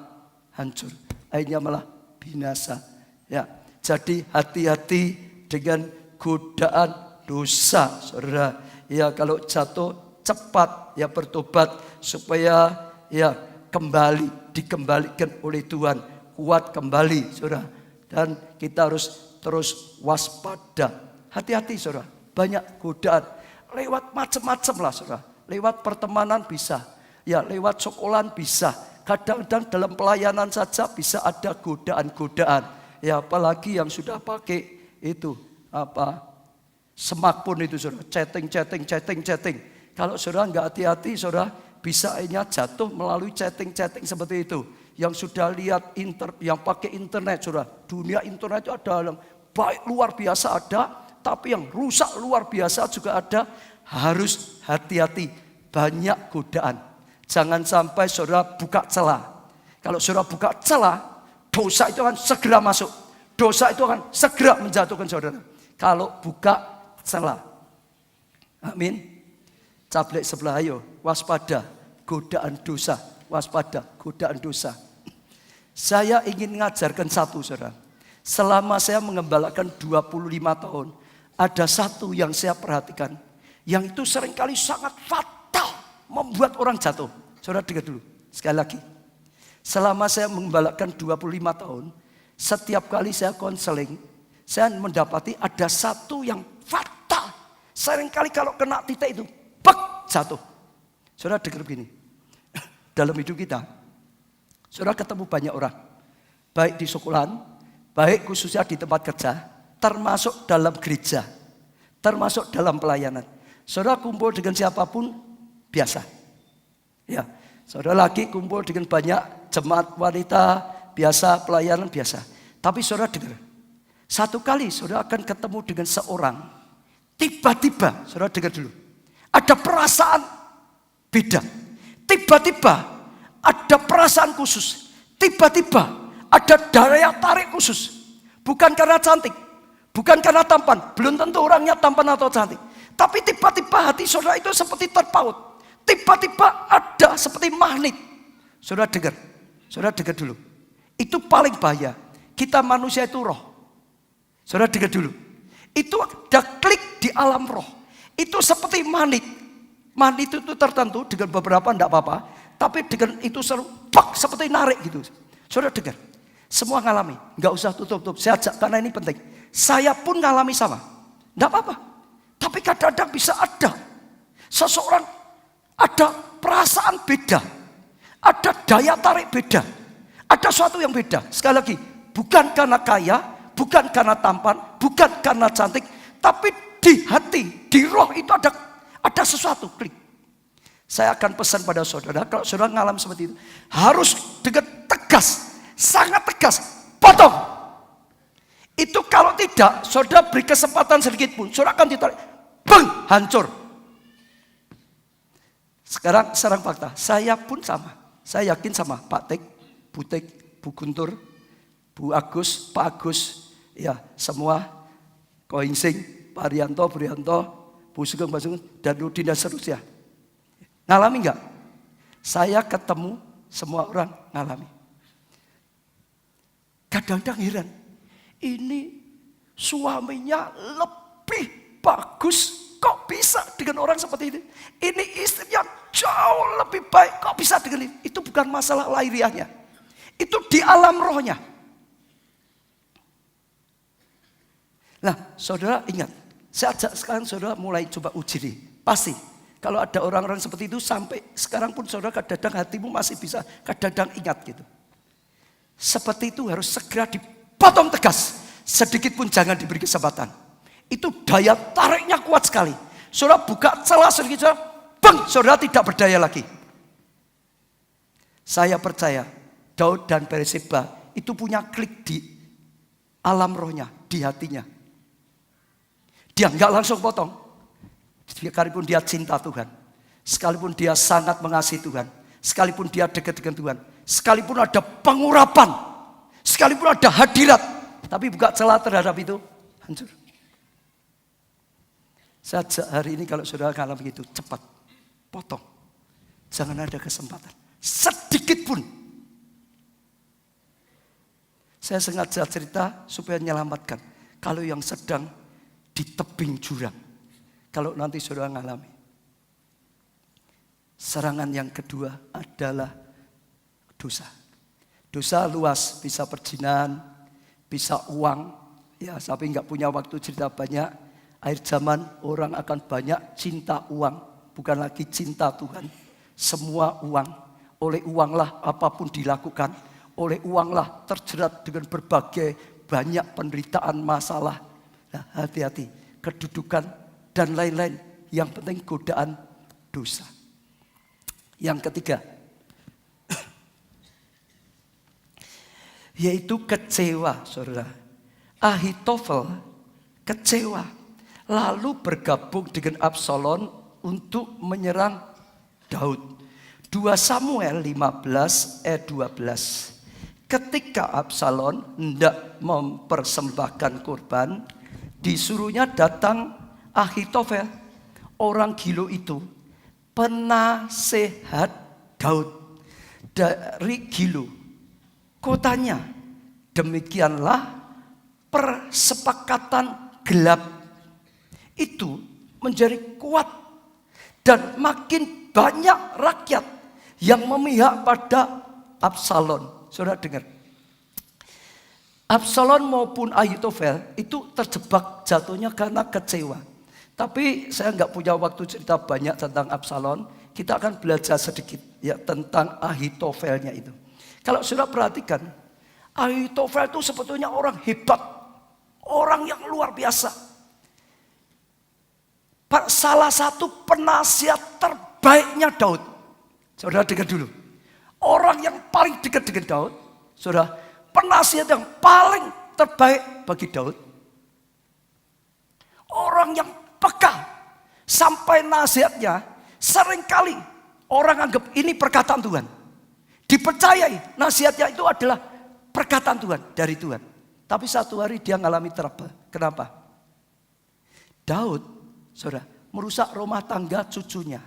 hancur, akhirnya malah binasa. Ya, jadi hati-hati dengan godaan dosa, saudara. Ya, kalau jatuh cepat ya bertobat supaya ya kembali dikembalikan oleh Tuhan, kuat kembali, saudara. Dan kita harus terus waspada. Hati-hati, saudara. Banyak godaan lewat macam-macam lah, saudara. Lewat pertemanan bisa, ya lewat sekolahan bisa. Kadang-kadang dalam pelayanan saja bisa ada godaan-godaan. Ya apalagi yang sudah pakai itu apa smartphone itu, saudara. Chatting. Kalau saudara nggak hati-hati, saudara bisa akhirnya jatuh melalui chatting seperti itu. Yang sudah lihat yang pakai internet, saudara. Dunia internet itu ada yang baik luar biasa ada, tapi yang rusak luar biasa juga ada. Harus hati-hati, banyak godaan. Jangan sampai saudara buka celah. Kalau saudara buka celah, dosa itu akan segera masuk. Dosa itu akan segera menjatuhkan saudara. Kalau buka celah. Amin. Caplek sebelah, ayo waspada godaan dosa. Waspada godaan dosa. Saya ingin mengajarkan satu, saudara. Selama saya mengembalakan 25 tahun, ada satu yang saya perhatikan, yang itu seringkali sangat fatal membuat orang jatuh. Saudara dengar dulu, sekali lagi. Selama saya mengembalakan 25 tahun, setiap kali saya konseling, saya mendapati ada satu yang fatal. Seringkali kalau kena titik itu, jatuh. Saudara dengar begini, dalam hidup kita, saudara ketemu banyak orang, baik di sekolahan, baik khususnya di tempat kerja, termasuk dalam gereja, termasuk dalam pelayanan. Saudara kumpul dengan siapapun, biasa. Ya, saudara lagi kumpul dengan banyak jemaat wanita, biasa, pelayanan biasa. Tapi saudara dengar, satu kali saudara akan ketemu dengan seorang, tiba-tiba, saudara dengar dulu, ada perasaan beda. Tiba-tiba ada perasaan khusus. Tiba-tiba ada daya tarik khusus. Bukan karena cantik, bukan karena tampan. Belum tentu orangnya tampan atau cantik. Tapi tiba-tiba hati saudara itu seperti terpaut. Tiba-tiba ada seperti magnet. Saudara dengar dulu. Itu paling bahaya. Kita manusia itu roh. Saudara dengar dulu. Itu ada klik di alam roh. Itu seperti magnet. Magnet itu tertentu dengan beberapa enggak apa-apa. Tapi dengan itu seperti narik gitu. Saudara dengar. Semua ngalami. Enggak usah tutup-tutup. Saya ajak karena ini penting. Saya pun ngalami sama. Enggak apa-apa. Tapi kadang-kadang bisa ada. Seseorang ada perasaan beda. Ada daya tarik beda. Ada sesuatu yang beda. Sekali lagi. Bukan karena kaya. Bukan karena tampan. Bukan karena cantik. Tapi di hati, di roh itu ada sesuatu klik. Saya akan pesan pada saudara, kalau saudara ngalami seperti itu, harus dengan tegas, sangat tegas, potong. Itu kalau tidak, saudara beri kesempatan sedikit pun, saudara akan ditarik, bang, hancur. Sekarang fakta, saya pun sama. Saya yakin sama Pak Tek, Bu Tek, Bu Guntur, Bu Agus, Pak Agus, ya semua, Koingsing, Pak Arianto, Bu Rianto, Bu Sugeng, dan Rudin dan seterusnya. Ngalami enggak? Saya ketemu semua orang ngalami. Kadang-kadang heran. Ini suaminya lebih bagus. Kok bisa dengan orang seperti ini? Ini istrinya jauh lebih baik. Kok bisa dengan ini? Itu bukan masalah lahiriahnya. Itu di alam rohnya. Nah, saudara ingat. Saya ajak sekarang saudara mulai coba uji nih. Pasti. Kalau ada orang-orang seperti itu sampai sekarang pun saudara kadang-kadang hatimu masih bisa kadang-kadang ingat gitu. Seperti itu harus segera dipotong tegas. Sedikit pun jangan diberi kesempatan. Itu daya tariknya kuat sekali. Saudara buka celah sedikit, saudara tidak berdaya lagi. Saya percaya Daud dan Bathseba itu punya klik di alam rohnya, di hatinya. Dia nggak langsung potong. Sekalipun dia cinta Tuhan. Sekalipun dia sangat mengasihi Tuhan. Sekalipun dia dekat dengan Tuhan. Sekalipun ada pengurapan. Sekalipun ada hadirat. Tapi buka celah terhadap itu, hancur. Saya ajak hari ini kalau saudara ngalami begitu, cepat. Potong. Jangan ada kesempatan. Sedikit pun. Saya sengaja cerita supaya menyelamatkan. Kalau yang sedang di tebing jurang. Kalau nanti saudara ngalami. Serangan yang kedua adalah dosa. Dosa luas, bisa perzinahan, bisa uang. Ya, tapi nggak punya waktu cerita banyak. Akhir zaman orang akan banyak cinta uang, bukan lagi cinta Tuhan. Semua uang, oleh uanglah apapun dilakukan. Oleh uanglah terjerat dengan berbagai banyak penderitaan masalah. Nah, hati-hati, kedudukan dan lain-lain. Yang penting godaan dosa. Yang ketiga, yaitu kecewa, saudara. Ahitofel kecewa, lalu bergabung dengan Absalom untuk menyerang Daud. 2 Samuel 15 ayat 12. Ketika Absalom hendak mempersembahkan kurban, disuruhnya datang Ahitofel, orang Gilo itu, penasehat Daud dari Gilo. Kotanya, demikianlah persepakatan gelap itu menjadi kuat dan makin banyak rakyat yang memihak pada Absalom. Saudara dengar. Absalom maupun Ahitofel itu terjebak jatuhnya karena kecewa. Tapi saya nggak punya waktu cerita banyak tentang Absalom. Kita akan belajar sedikit ya tentang Ahitofelnya itu. Kalau saudara perhatikan, Ahitofel itu sebetulnya orang hebat, orang yang luar biasa. Salah satu penasihat terbaiknya Daud. Saudara dengar dulu. Orang yang paling dekat dengan Daud, saudara, penasihat yang paling terbaik bagi Daud. Orang yang peka sampai nasihatnya seringkali orang anggap ini perkataan Tuhan. Dipercayai nasihatnya itu adalah perkataan Tuhan, dari Tuhan. Tapi satu hari dia mengalami trouble. Kenapa? Daud, saudara, merusak rumah tangga cucunya.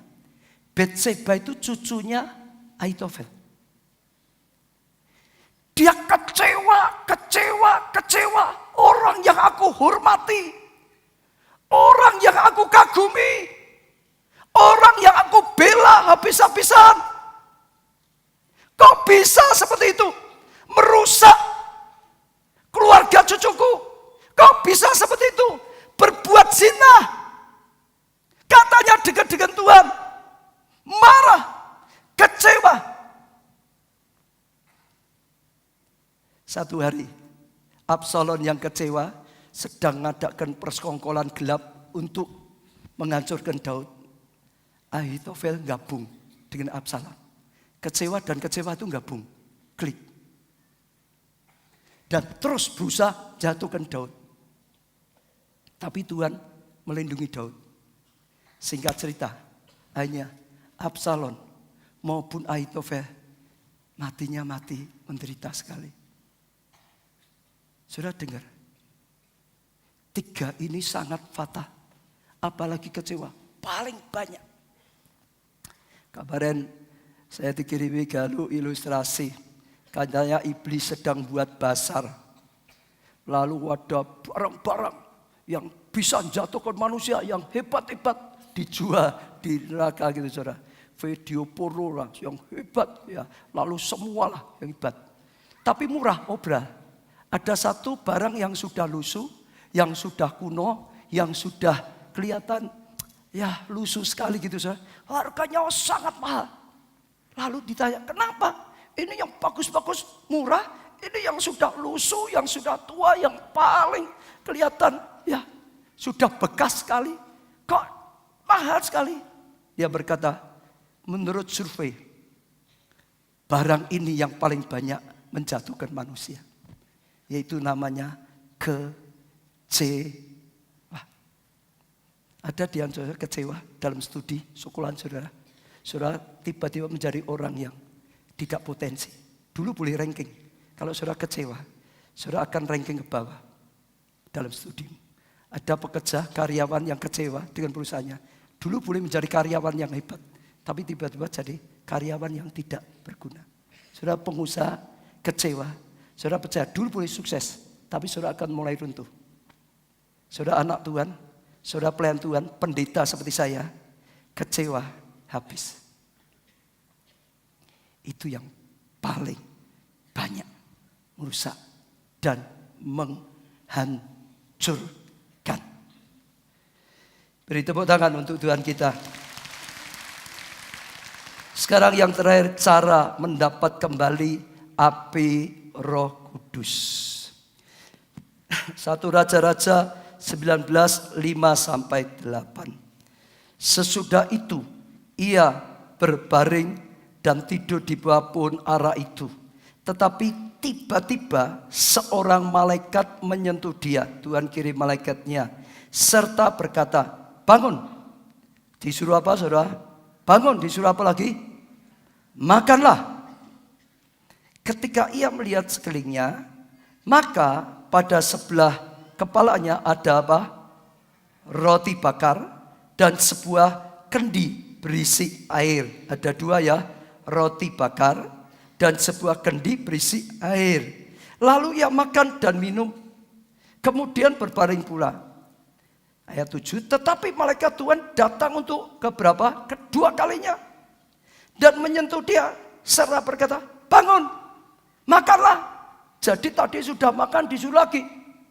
Batseba itu cucunya Ahitofel. Dia kecewa. Orang yang aku hormati. Orang yang aku kagumi. Orang yang aku bela habis-habisan. Kok bisa seperti itu? Merusak keluarga cucuku. Kok bisa seperti itu? Berbuat zina. Katanya dekat dengan Tuhan. Marah. Kecewa. Satu hari, Absalom yang kecewa sedang mengadakan persekongkolan gelap untuk menghancurkan Daud. Ahitofel gabung dengan Absalom. Kecewa dan kecewa itu gabung. Klik. Dan terus berusaha jatuhkan Daud. Tapi Tuhan melindungi Daud. Singkat cerita, hanya Absalom maupun Ahitofel matinya mati menderita sekali. Saudara dengar, 3 ini sangat fatal. Apalagi kecewa, paling banyak. Kemarin saya dikirimi galu ilustrasi. Katanya iblis sedang buat basar. Lalu ada barang-barang yang bisa menjatuhkan manusia yang hebat-hebat dijual di neraka gitu saudara. Video porno lah yang hebat ya. Lalu semualah yang hebat. Tapi murah, obral. Ada satu barang yang sudah lusuh, yang sudah kuno, yang sudah kelihatan ya lusuh sekali gitu saudara. Harganya sangat mahal. Lalu ditanya, kenapa? Ini yang bagus-bagus murah, ini yang sudah lusuh, yang sudah tua, yang paling kelihatan ya sudah bekas sekali. Kok mahal sekali? Dia berkata, menurut survei, barang ini yang paling banyak menjatuhkan manusia. Yaitu namanya kecewa. Ada di antara kecewa dalam studi sekolahan saudara. Saudara tiba-tiba menjadi orang yang tidak potensi. Dulu boleh ranking. Kalau saudara kecewa, saudara akan ranking ke bawah dalam studi. Ada pekerja, karyawan yang kecewa dengan perusahaannya. Dulu boleh menjadi karyawan yang hebat. Tapi tiba-tiba jadi karyawan yang tidak berguna. Saudara pengusaha kecewa. Saudara percaya dulu boleh sukses, tapi saudara akan mulai runtuh. Saudara anak Tuhan, saudara pelayan Tuhan, pendeta seperti saya, kecewa, habis. Itu yang paling banyak merusak dan menghancurkan. Beri tepuk tangan untuk Tuhan kita. Sekarang yang terakhir, cara mendapat kembali api Roh Kudus. 1 Raja-Raja 19:5-8. Sesudah itu ia berbaring dan tidur di bawah pohon ara itu. Tetapi tiba-tiba seorang malaikat menyentuh dia. Tuhan kirim malaikatnya serta berkata, bangun. Disuruh apa saudara? Bangun, disuruh apa lagi? Makanlah. Ketika ia melihat sekelilingnya, maka pada sebelah kepalanya ada apa? Roti bakar dan sebuah kendi berisi air. Ada 2 ya, roti bakar dan sebuah kendi berisi air. Lalu ia makan dan minum, kemudian berbaring pula. Ayat 7, tetapi malaikat Tuhan datang untuk keberapa? Kedua kalinya. dan menyentuh dia serta berkata, bangun, makanlah. Jadi tadi sudah makan, disuruh lagi,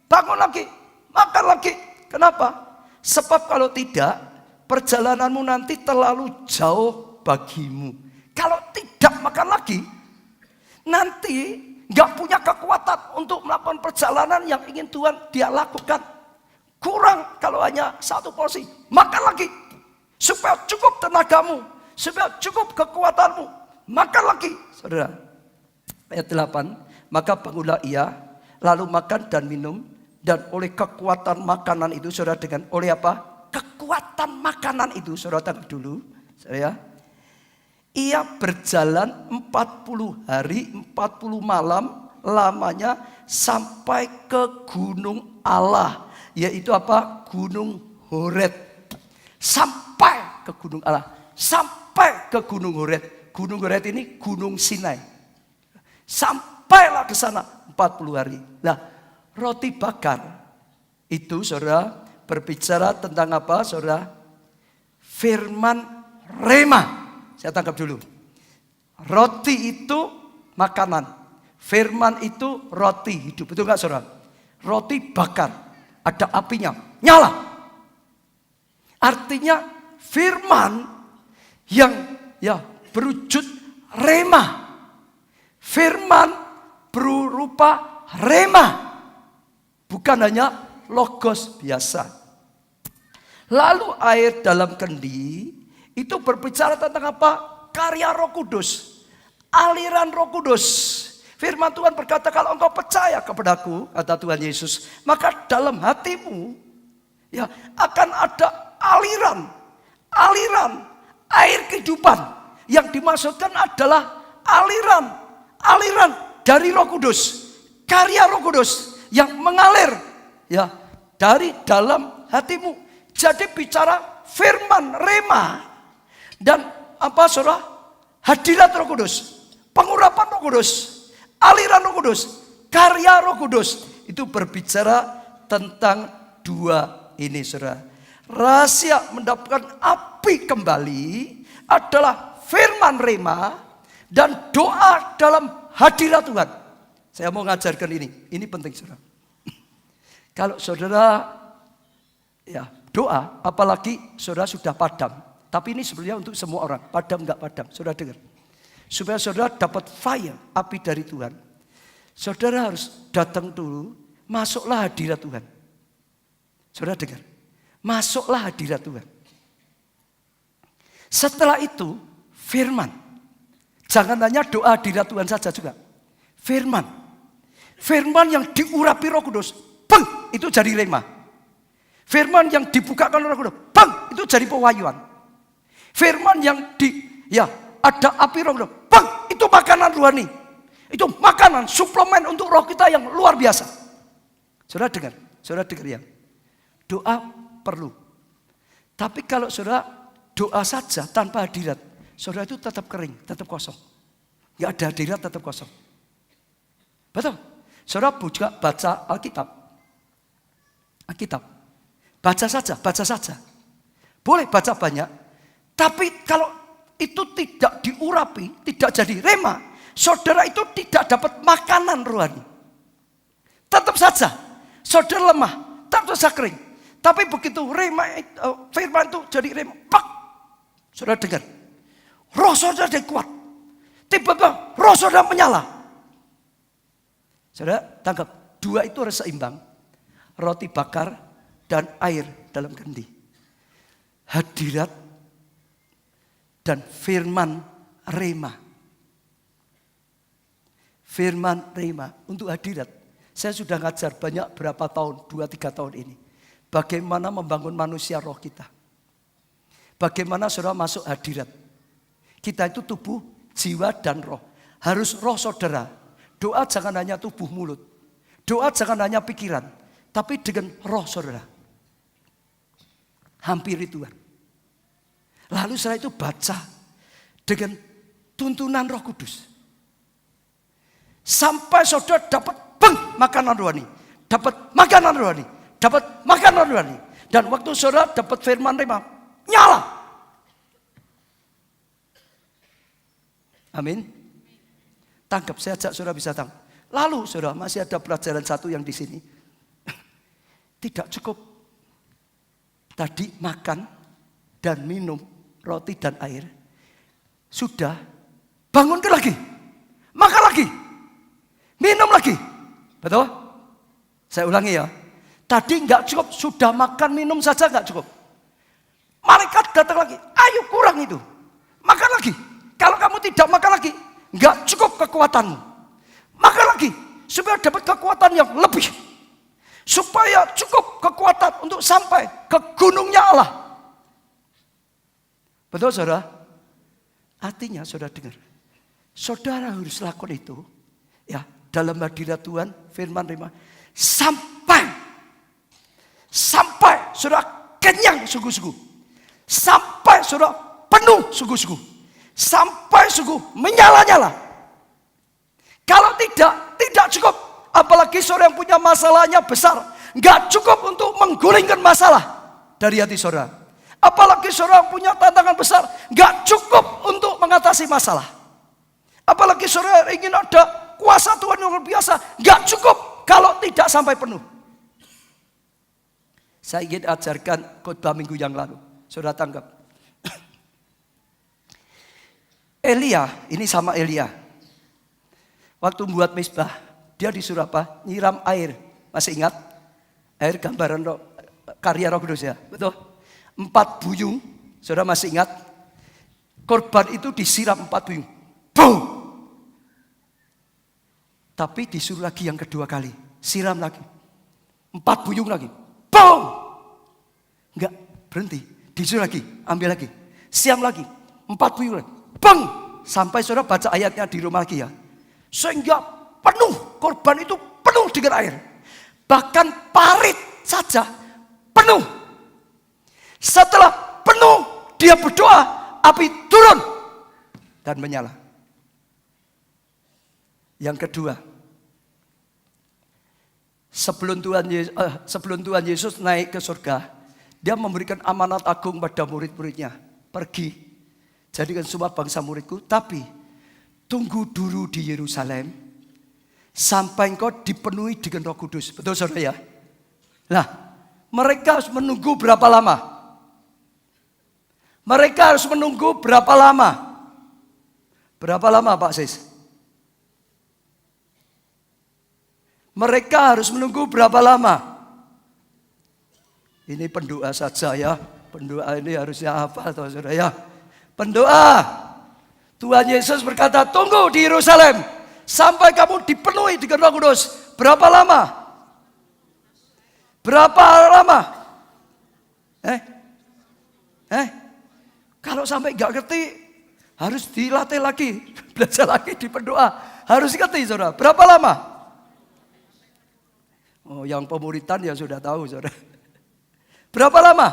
bangun lagi, makan lagi. Kenapa? Sebab kalau tidak, perjalananmu nanti terlalu jauh bagimu. Kalau tidak makan lagi, nanti gak punya kekuatan untuk melakukan perjalanan yang ingin Tuhan dia lakukan. Kurang kalau hanya satu porsi. Makan lagi, supaya cukup tenagamu, supaya cukup kekuatanmu. Makan lagi, saudara. Ayat 8, maka bangunlah ia, lalu makan dan minum. Dan oleh kekuatan makanan itu, saudara, dengan oleh apa? Kekuatan makanan itu, saudara, tangkap dulu. Saya, ia berjalan 40 hari, 40 malam lamanya sampai ke gunung Allah. Yaitu apa? Gunung Horeb. Sampai ke gunung Allah. Sampai ke gunung Horeb. Gunung Horeb ini gunung Sinai. Sampailah ke sana 40 hari. Nah, roti bakar itu, saudara, berbicara tentang apa, saudara? Firman Rema. Saya tangkap dulu. Roti itu makanan. Firman itu roti hidup. Betul nggak, saudara? Roti bakar, ada apinya, nyala. Artinya firman yang berwujud Rema. Firman berupa Rema. Bukan hanya logos biasa. Lalu air dalam kendi itu berbicara tentang apa? Karya Roh Kudus. Aliran Roh Kudus. Firman Tuhan berkata, kalau engkau percaya kepadaku, kata Tuhan Yesus, maka dalam hatimu akan ada aliran air kehidupan. Yang dimaksudkan adalah aliran dari Roh Kudus. Karya Roh Kudus yang mengalir dari dalam hatimu. Jadi bicara firman Rema dan apa, saudara? Hadirat Roh Kudus, pengurapan Roh Kudus, aliran Roh Kudus, karya Roh Kudus itu berbicara tentang dua ini, saudara. Rahasia mendapatkan api kembali adalah firman Rema dan doa dalam hadirat Tuhan. Saya mau ngajarkan ini penting, saudara. Kalau saudara doa, apalagi saudara sudah padam. Tapi ini sebenarnya untuk semua orang, padam enggak padam, saudara dengar. Supaya saudara dapat fire, api dari Tuhan. Saudara harus datang dulu, masuklah hadirat Tuhan. Saudara dengar, masuklah hadirat Tuhan. Setelah itu, firman. Jangan hanya doa hadirat Tuhan saja juga. Firman. Firman yang diurapi Roh Kudus, bang, itu jadi Rema. Firman yang dibukakan Roh Kudus, bang, itu jadi pewahyuan. Firman yang ada api Roh Kudus, bang, itu makanan rohani. Itu makanan, suplemen untuk roh kita yang luar biasa. Saudara dengar ya. Doa perlu. Tapi kalau saudara doa saja tanpa hadirat, saudara itu tetap kering, tetap kosong. Gak ada hadirat, tetap kosong. Betul? Saudara juga baca Alkitab. Baca saja. Boleh baca banyak. Tapi kalau itu tidak diurapi, tidak jadi Rema, saudara itu tidak dapat makanan rohani. Tetap saja, saudara lemah, tetap saja kering. Tapi begitu Rema, firman itu jadi Rema, pak, saudara dengar. Roh saudara jadi kuat. Tiba-tiba roh saudara menyala. Saudara tangkap, dua itu harus seimbang. Roti bakar dan air dalam kendi. Hadirat dan firman Rema. Firman Rema untuk hadirat. Saya sudah ngajar banyak berapa tahun, 2-3 tahun ini. Bagaimana membangun manusia roh kita. Bagaimana saudara masuk hadirat. Kita itu tubuh, jiwa dan roh. Harus roh saudara. Doa jangan hanya tubuh mulut. Doa jangan hanya pikiran. Tapi dengan roh saudara. Hampiri Tuhan. Lalu setelah itu baca. Dengan tuntunan Roh Kudus. Sampai saudara dapat makanan rohani. Dapat makanan rohani. Dapat makanan rohani. Dan waktu saudara dapat firman Rema, nyala. Amin. Tangkap, saya ajak saudara bisa tangkap. Lalu saudara, masih ada pelajaran satu yang di sini. Tidak cukup. Tadi makan dan minum roti dan air. Sudah, bangunkan lagi. Makan lagi. Minum lagi. Betul? Saya ulangi ya. Tadi enggak cukup, sudah makan minum saja enggak cukup. Malaikat datang lagi. Ayo kurang itu. Makan lagi. Kalau kamu tidak makan lagi, enggak cukup kekuatanmu. Makan lagi supaya dapat kekuatan yang lebih. Supaya cukup kekuatan untuk sampai ke gunungnya Allah. Betul saudara? Artinya saudara dengar. Saudara harus lakukan itu. Ya, dalam hadirat Tuhan, firman sampai saudara kenyang sungguh-sungguh. Sampai saudara penuh sungguh-sungguh. Sampai sungguh menyala-nyala. Kalau tidak cukup. Apalagi saudara yang punya masalahnya besar. Nggak cukup untuk menggulingkan masalah dari hati saudara. Apalagi saudara yang punya tantangan besar. Nggak cukup untuk mengatasi masalah. Apalagi saudara ingin ada kuasa Tuhan yang luar biasa. Nggak cukup kalau tidak sampai penuh. Saya ingin ajarkan khotbah minggu yang lalu. Saudara tangkap. Elia, ini sama Elia. Waktu membuat mezbah, dia disuruh apa? Nyiram air. Masih ingat? Air gambaran karya Roh Kudus ya. Betul? 4 buyung. Saudara masih ingat? Korban itu disiram 4 buyung. Boom! Tapi disuruh lagi yang kedua kali. Siram lagi. 4 buyung lagi. Boom! Enggak berhenti. Disuruh lagi. Ambil lagi. Siram lagi. 4 buyung lagi. Bang! Sampai saudara baca ayatnya di rumah lagi ya. Sehingga penuh. Korban itu penuh dengan air. Bahkan parit saja penuh. Setelah penuh, dia berdoa, api turun dan menyala. Yang kedua, sebelum Tuhan Yesus naik ke surga, dia memberikan amanat agung pada murid-muridnya. Pergi, jadikan semua bangsa muridku, tapi tunggu dulu di Yerusalem sampai engkau dipenuhi dengan Roh Kudus. Betul saudara ya? Nah, mereka harus menunggu berapa lama? Mereka harus menunggu berapa lama? Berapa lama Pak Sis? Mereka harus menunggu berapa lama? Ini pendoa saja ya. Pendoa ini harusnya hafal saudara ya. Pendoa. Tuhan Yesus berkata, tunggu di Yerusalem sampai kamu dipenuhi dengan Roh Kudus. Berapa lama? Berapa lama? Kalau sampai gak ngerti, harus dilatih lagi, belajar lagi di pendoa. Harus ngerti saudara. Berapa lama? Oh, yang pemuritan ya sudah tahu saudara. Berapa lama?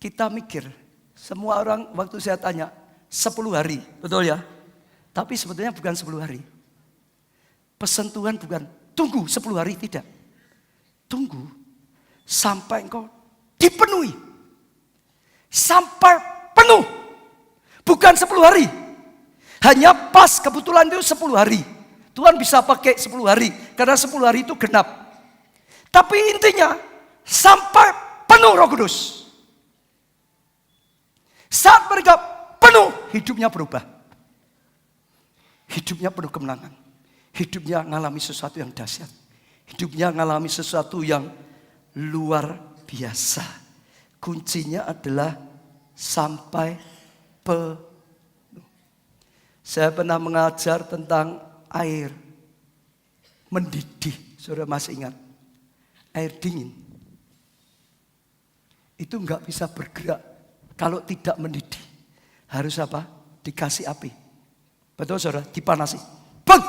Kita mikir, semua orang waktu saya tanya, 10 hari, betul ya? Tapi sebetulnya bukan 10 hari. Pesan Tuhan bukan tunggu 10 hari, tidak. Tunggu sampai engkau dipenuhi. Sampai penuh. Bukan 10 hari. Hanya pas kebetulan itu 10 hari. Tuhan bisa pakai 10 hari. Karena 10 hari itu genap. Tapi intinya sampai penuh Roh Kudus. Saat mereka penuh, hidupnya berubah. Hidupnya penuh kemenangan. Hidupnya mengalami sesuatu yang dahsyat. Hidupnya mengalami sesuatu yang luar biasa. Kuncinya adalah sampai penuh. Saya pernah mengajar tentang air mendidih. Saudara masih ingat? Air dingin. Itu enggak bisa bergerak kalau tidak mendidih. Harus apa? Dikasih api. Betul saudara? Dipanasi. Bang!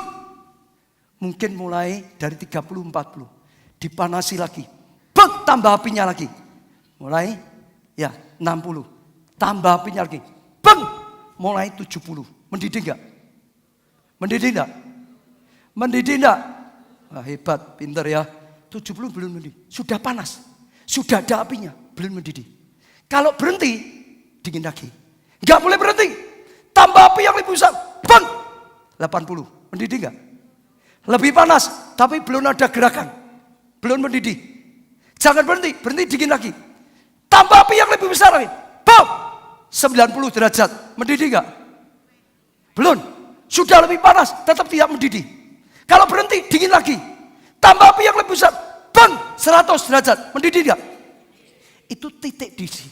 Mungkin mulai dari 30-40. Dipanasi lagi. Bang! Tambah apinya lagi. Mulai ya 60. Tambah apinya lagi. Bang! Mulai 70. Mendidih enggak? Mendidih enggak? Mendidih enggak? Wah, hebat, pintar ya. 70 belum mendidih. Sudah panas. Sudah ada apinya. Belum mendidih. Kalau berhenti, dingin lagi. Enggak boleh berhenti. tambah api yang lebih besar, bang, 80. Mendidih nggak? Lebih panas, tapi belum ada gerakan, belum mendidih. Jangan berhenti, berhenti dingin lagi. Tambah api yang lebih besar lagi, bang, 90 derajat. Mendidih nggak? Belum. Sudah lebih panas, tetap tidak mendidih. Kalau berhenti, dingin lagi. Tambah api yang lebih besar, bang, 100 derajat. Mendidih nggak? Itu titik didih.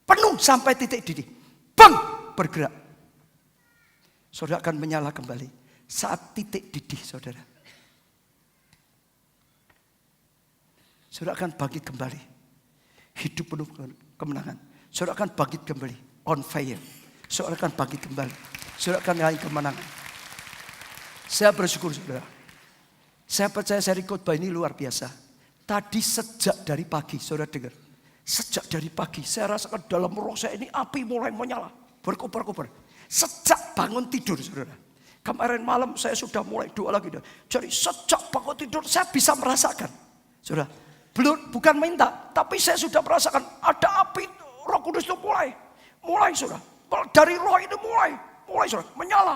Penuh sampai titik didih. Bang, bergerak. Saudara akan menyala kembali saat titik didih, saudara. Saudara akan bangkit kembali. Hidup penuh kemenangan. Saudara akan bangkit kembali. On fire. Saudara akan bangkit kembali. Saudara akan meraih kemenangan. Saya bersyukur, saudara. Saya percaya seri khotbah ini luar biasa. Tadi sejak dari pagi, saudara dengar. Sejak dari pagi saya rasakan dalam roh saya ini api mulai menyala. Berkobar-kobar. Sejak bangun tidur, saudara. Kemarin malam saya sudah mulai doa lagi. Jadi sejak bangun tidur saya bisa merasakan. Saudara, bukan minta, tapi saya sudah merasakan ada api Roh Kudus itu mulai saudara. Dari roh ini mulai saudara, menyala.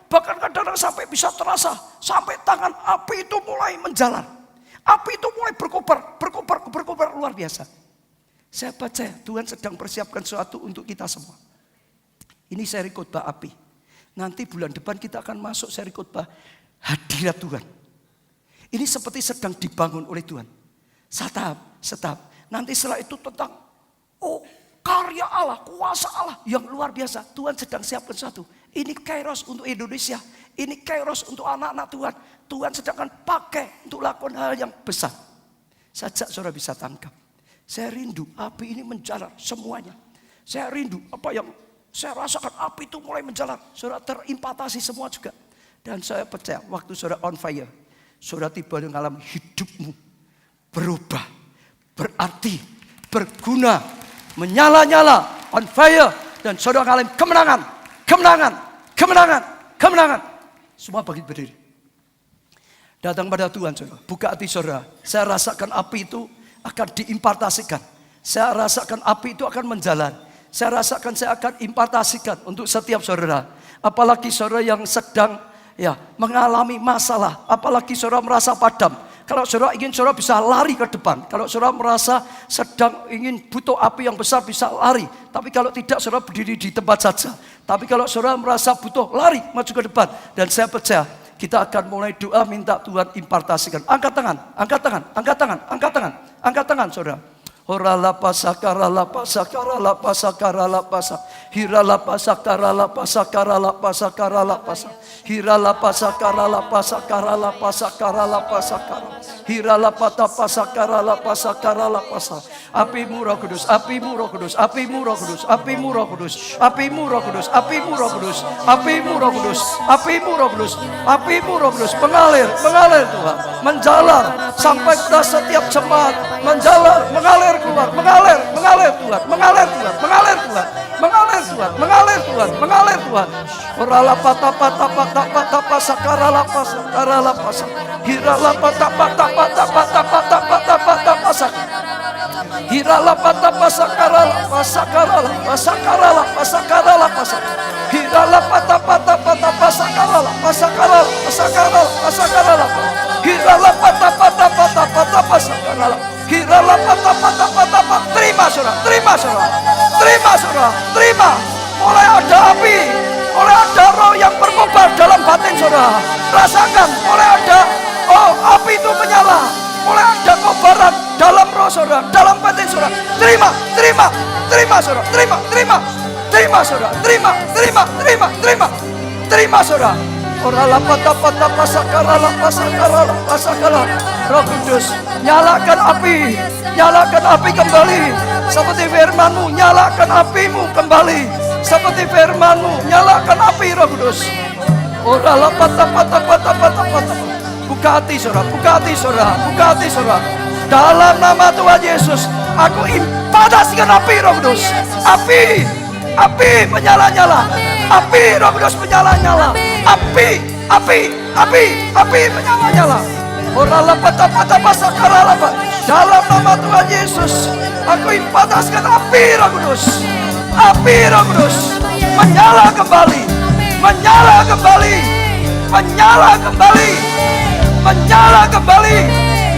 Bahkan kadang-kadang sampai bisa terasa, sampai tangan api itu mulai menjalar. Api itu mulai berkobar luar biasa. Saya percaya Tuhan sedang persiapkan sesuatu untuk kita semua. Ini seri khotbah api. Nanti bulan depan kita akan masuk seri khotbah hadirat Tuhan. Ini seperti sedang dibangun oleh Tuhan. Setahap. Nanti setelah itu tentang karya Allah, kuasa Allah yang luar biasa. Tuhan sedang siapkan sesuatu. Ini kairos untuk Indonesia. Ini kairos untuk anak-anak Tuhan. Tuhan sedang pakai untuk lakukan hal yang besar. Sajak saudara bisa tangkap. Saya rindu api ini menjalar semuanya. Saya rindu apa yang saya rasakan, api itu mulai menjalar. Saudara terimpatasi semua juga. Dan saya percaya waktu saudara on fire, saudara tiba di alam hidupmu berubah, berarti, berguna, menyala-nyala, on fire. Dan saudara mengalami kemenangan. Semua bangkit berdiri. Datang pada Tuhan, saudara. Buka hati saudara. Saya rasakan api itu akan diimpartasikan. Saya rasakan api itu akan menjalar. Saya rasakan saya akan impartasikan untuk setiap saudara. Apalagi saudara yang sedang mengalami masalah. Apalagi saudara merasa padam. Kalau saudara ingin, saudara bisa lari ke depan. Kalau saudara merasa sedang ingin butuh api yang besar, bisa lari. Tapi kalau tidak, saudara berdiri di tempat saja. Tapi kalau saudara merasa butuh lari, maju ke depan. Dan saya percaya kita akan mulai doa minta Tuhan impartasikan. Angkat tangan saudara. Hira apimu Roh Kudus, apimu Roh Kudus, apimu Roh Kudus, apimu Roh Kudus, apimu Roh Kudus, apimu Roh Kudus, apimu Roh Kudus, apimu Roh Kudus, apimu Roh Kudus, mengalir Tuhan, menjalar sampai ke setiap jemaat, menjalar, mengalir keluar, mengalir Tuhan, mengalir Tuhan. Orala pata sakarala pasa. Hirala pata Hirala pata sakarala pasa. Hirala pata sakarala pasakarala. Hirala pata pasakarala. Hirala pata. Terima saudara. Mulai ada api, mulai ada roh yang berkobar dalam batin saudara. Rasakan, mulai ada api itu menyala. Mulai ada kobaran dalam roh saudara, dalam batin saudara. Terima saudara. Terima saudara. Orala pata pasakarala. Roh Kudus, nyalakan api kembali. Seperti firman-Mu, nyalakan apimu kembali. Seperti firman-Mu, nyalakan api Roh Kudus. Orala pata. Buka hati saudara. Dalam nama Tuhan Yesus, aku impartasikan api Roh Kudus. Api menyala-nyala. Api Roh Kudus menyala-nyala. Api menyala-nyala. Orala pata sakarala. Dalam nama Tuhan Yesus, aku impartasikan api Roh Kudus. Api Roh Kudus menyala kembali, menyala kembali, menyala kembali, menyala kembali,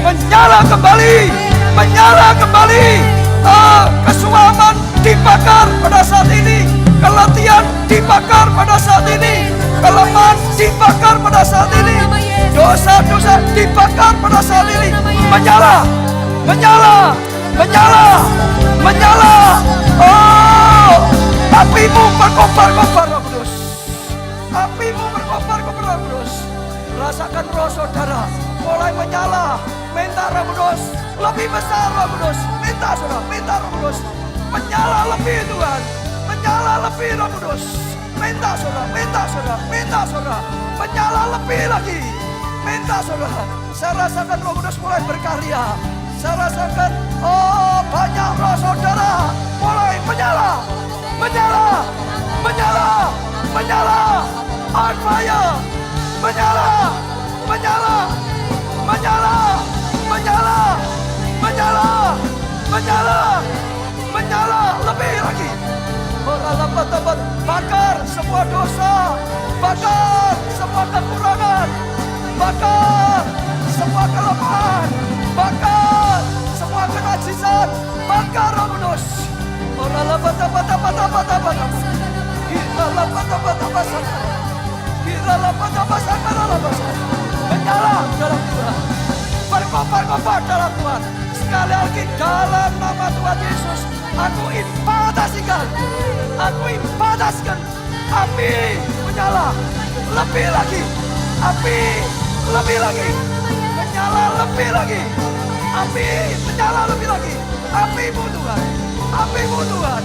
menyala kembali, menyala kembali. Kesuaman dibakar pada saat ini, keletihan dibakar pada saat ini, kelemahan dibakar pada saat ini, dosa-dosa dibakar pada saat ini. Menyala, menyala, menyala, menyala. Oh, apimu berkobar-kobar Roh Kudus, apimu berkobar-kobar Roh Kudus. Rasakan roh saudara mulai menyala. Minta Roh Kudus lebih besar, Roh Kudus. Minta saudara, minta Roh Kudus menyala lebih Tuhan, menyala lebih Roh Kudus. Minta saudara, minta saudara, minta saudara, menyala lebih lagi. Minta saudara, saya rasakan Roh Kudus mulai berkarya. Saya rasakan, oh banyak roh saudara mulai menyala, menyala, menyala, menyala, on fire, menyala, menyala, menyala, menyala, menyala, menyala, menyala lebih lagi. Bakar semua dosa, bakar semua kekurangan, bakar semua kelemahan, bakar semua kenajisan, bakar Roh Kudus. Menyala dalam Tuhan, berkobar-kobar dalam Tuhan. Sekali lagi dalam nama Tuhan Yesus, aku impartasikan, aku impartasikan api menyala lebih lagi, api lebih lagi, menyala lebih lagi, api menyala lebih lagi. Apimu Tuhan, apimu Tuhan,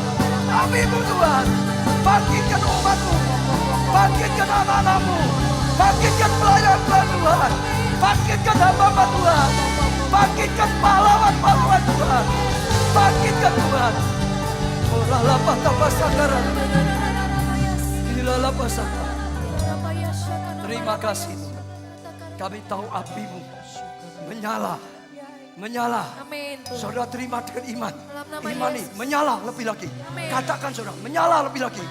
apimu Tuhan. Bangkitkan umatmu, bangkitkan anak-anakmu, bangkitkan pelayan-pelayan Tuhan, bangkitkan hamba-hamba Tuhan, bangkitkan pahlawan-pahlawan Tuhan, bangkitkan Tuhan. Terima kasih Tuhan. Kami tahu apimu menyala, menyala. Amin. Saudara terima dengan iman. Imani Yesus. menyala lebih lagi. Amin. Katakan saudara menyala lebih lagi.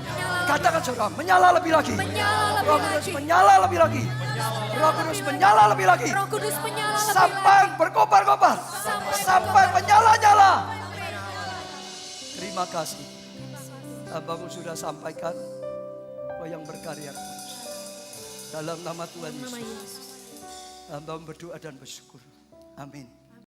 Katakan saudara menyala lebih lagi. Menyala lebih Roh Kudus lagi. menyala lebih lagi. Roh Kudus menyala lebih lagi. Roh Kudus menyala lebih Sampai lagi. berkobar-kobar. Sampai menyala-nyala. Terima kasih. Hambamu sudah sampaikan bahwa yang berkarya dalam nama Tuhan Nama Yesus. Yesus. Hambamu berdoa dan bersyukur. Amin.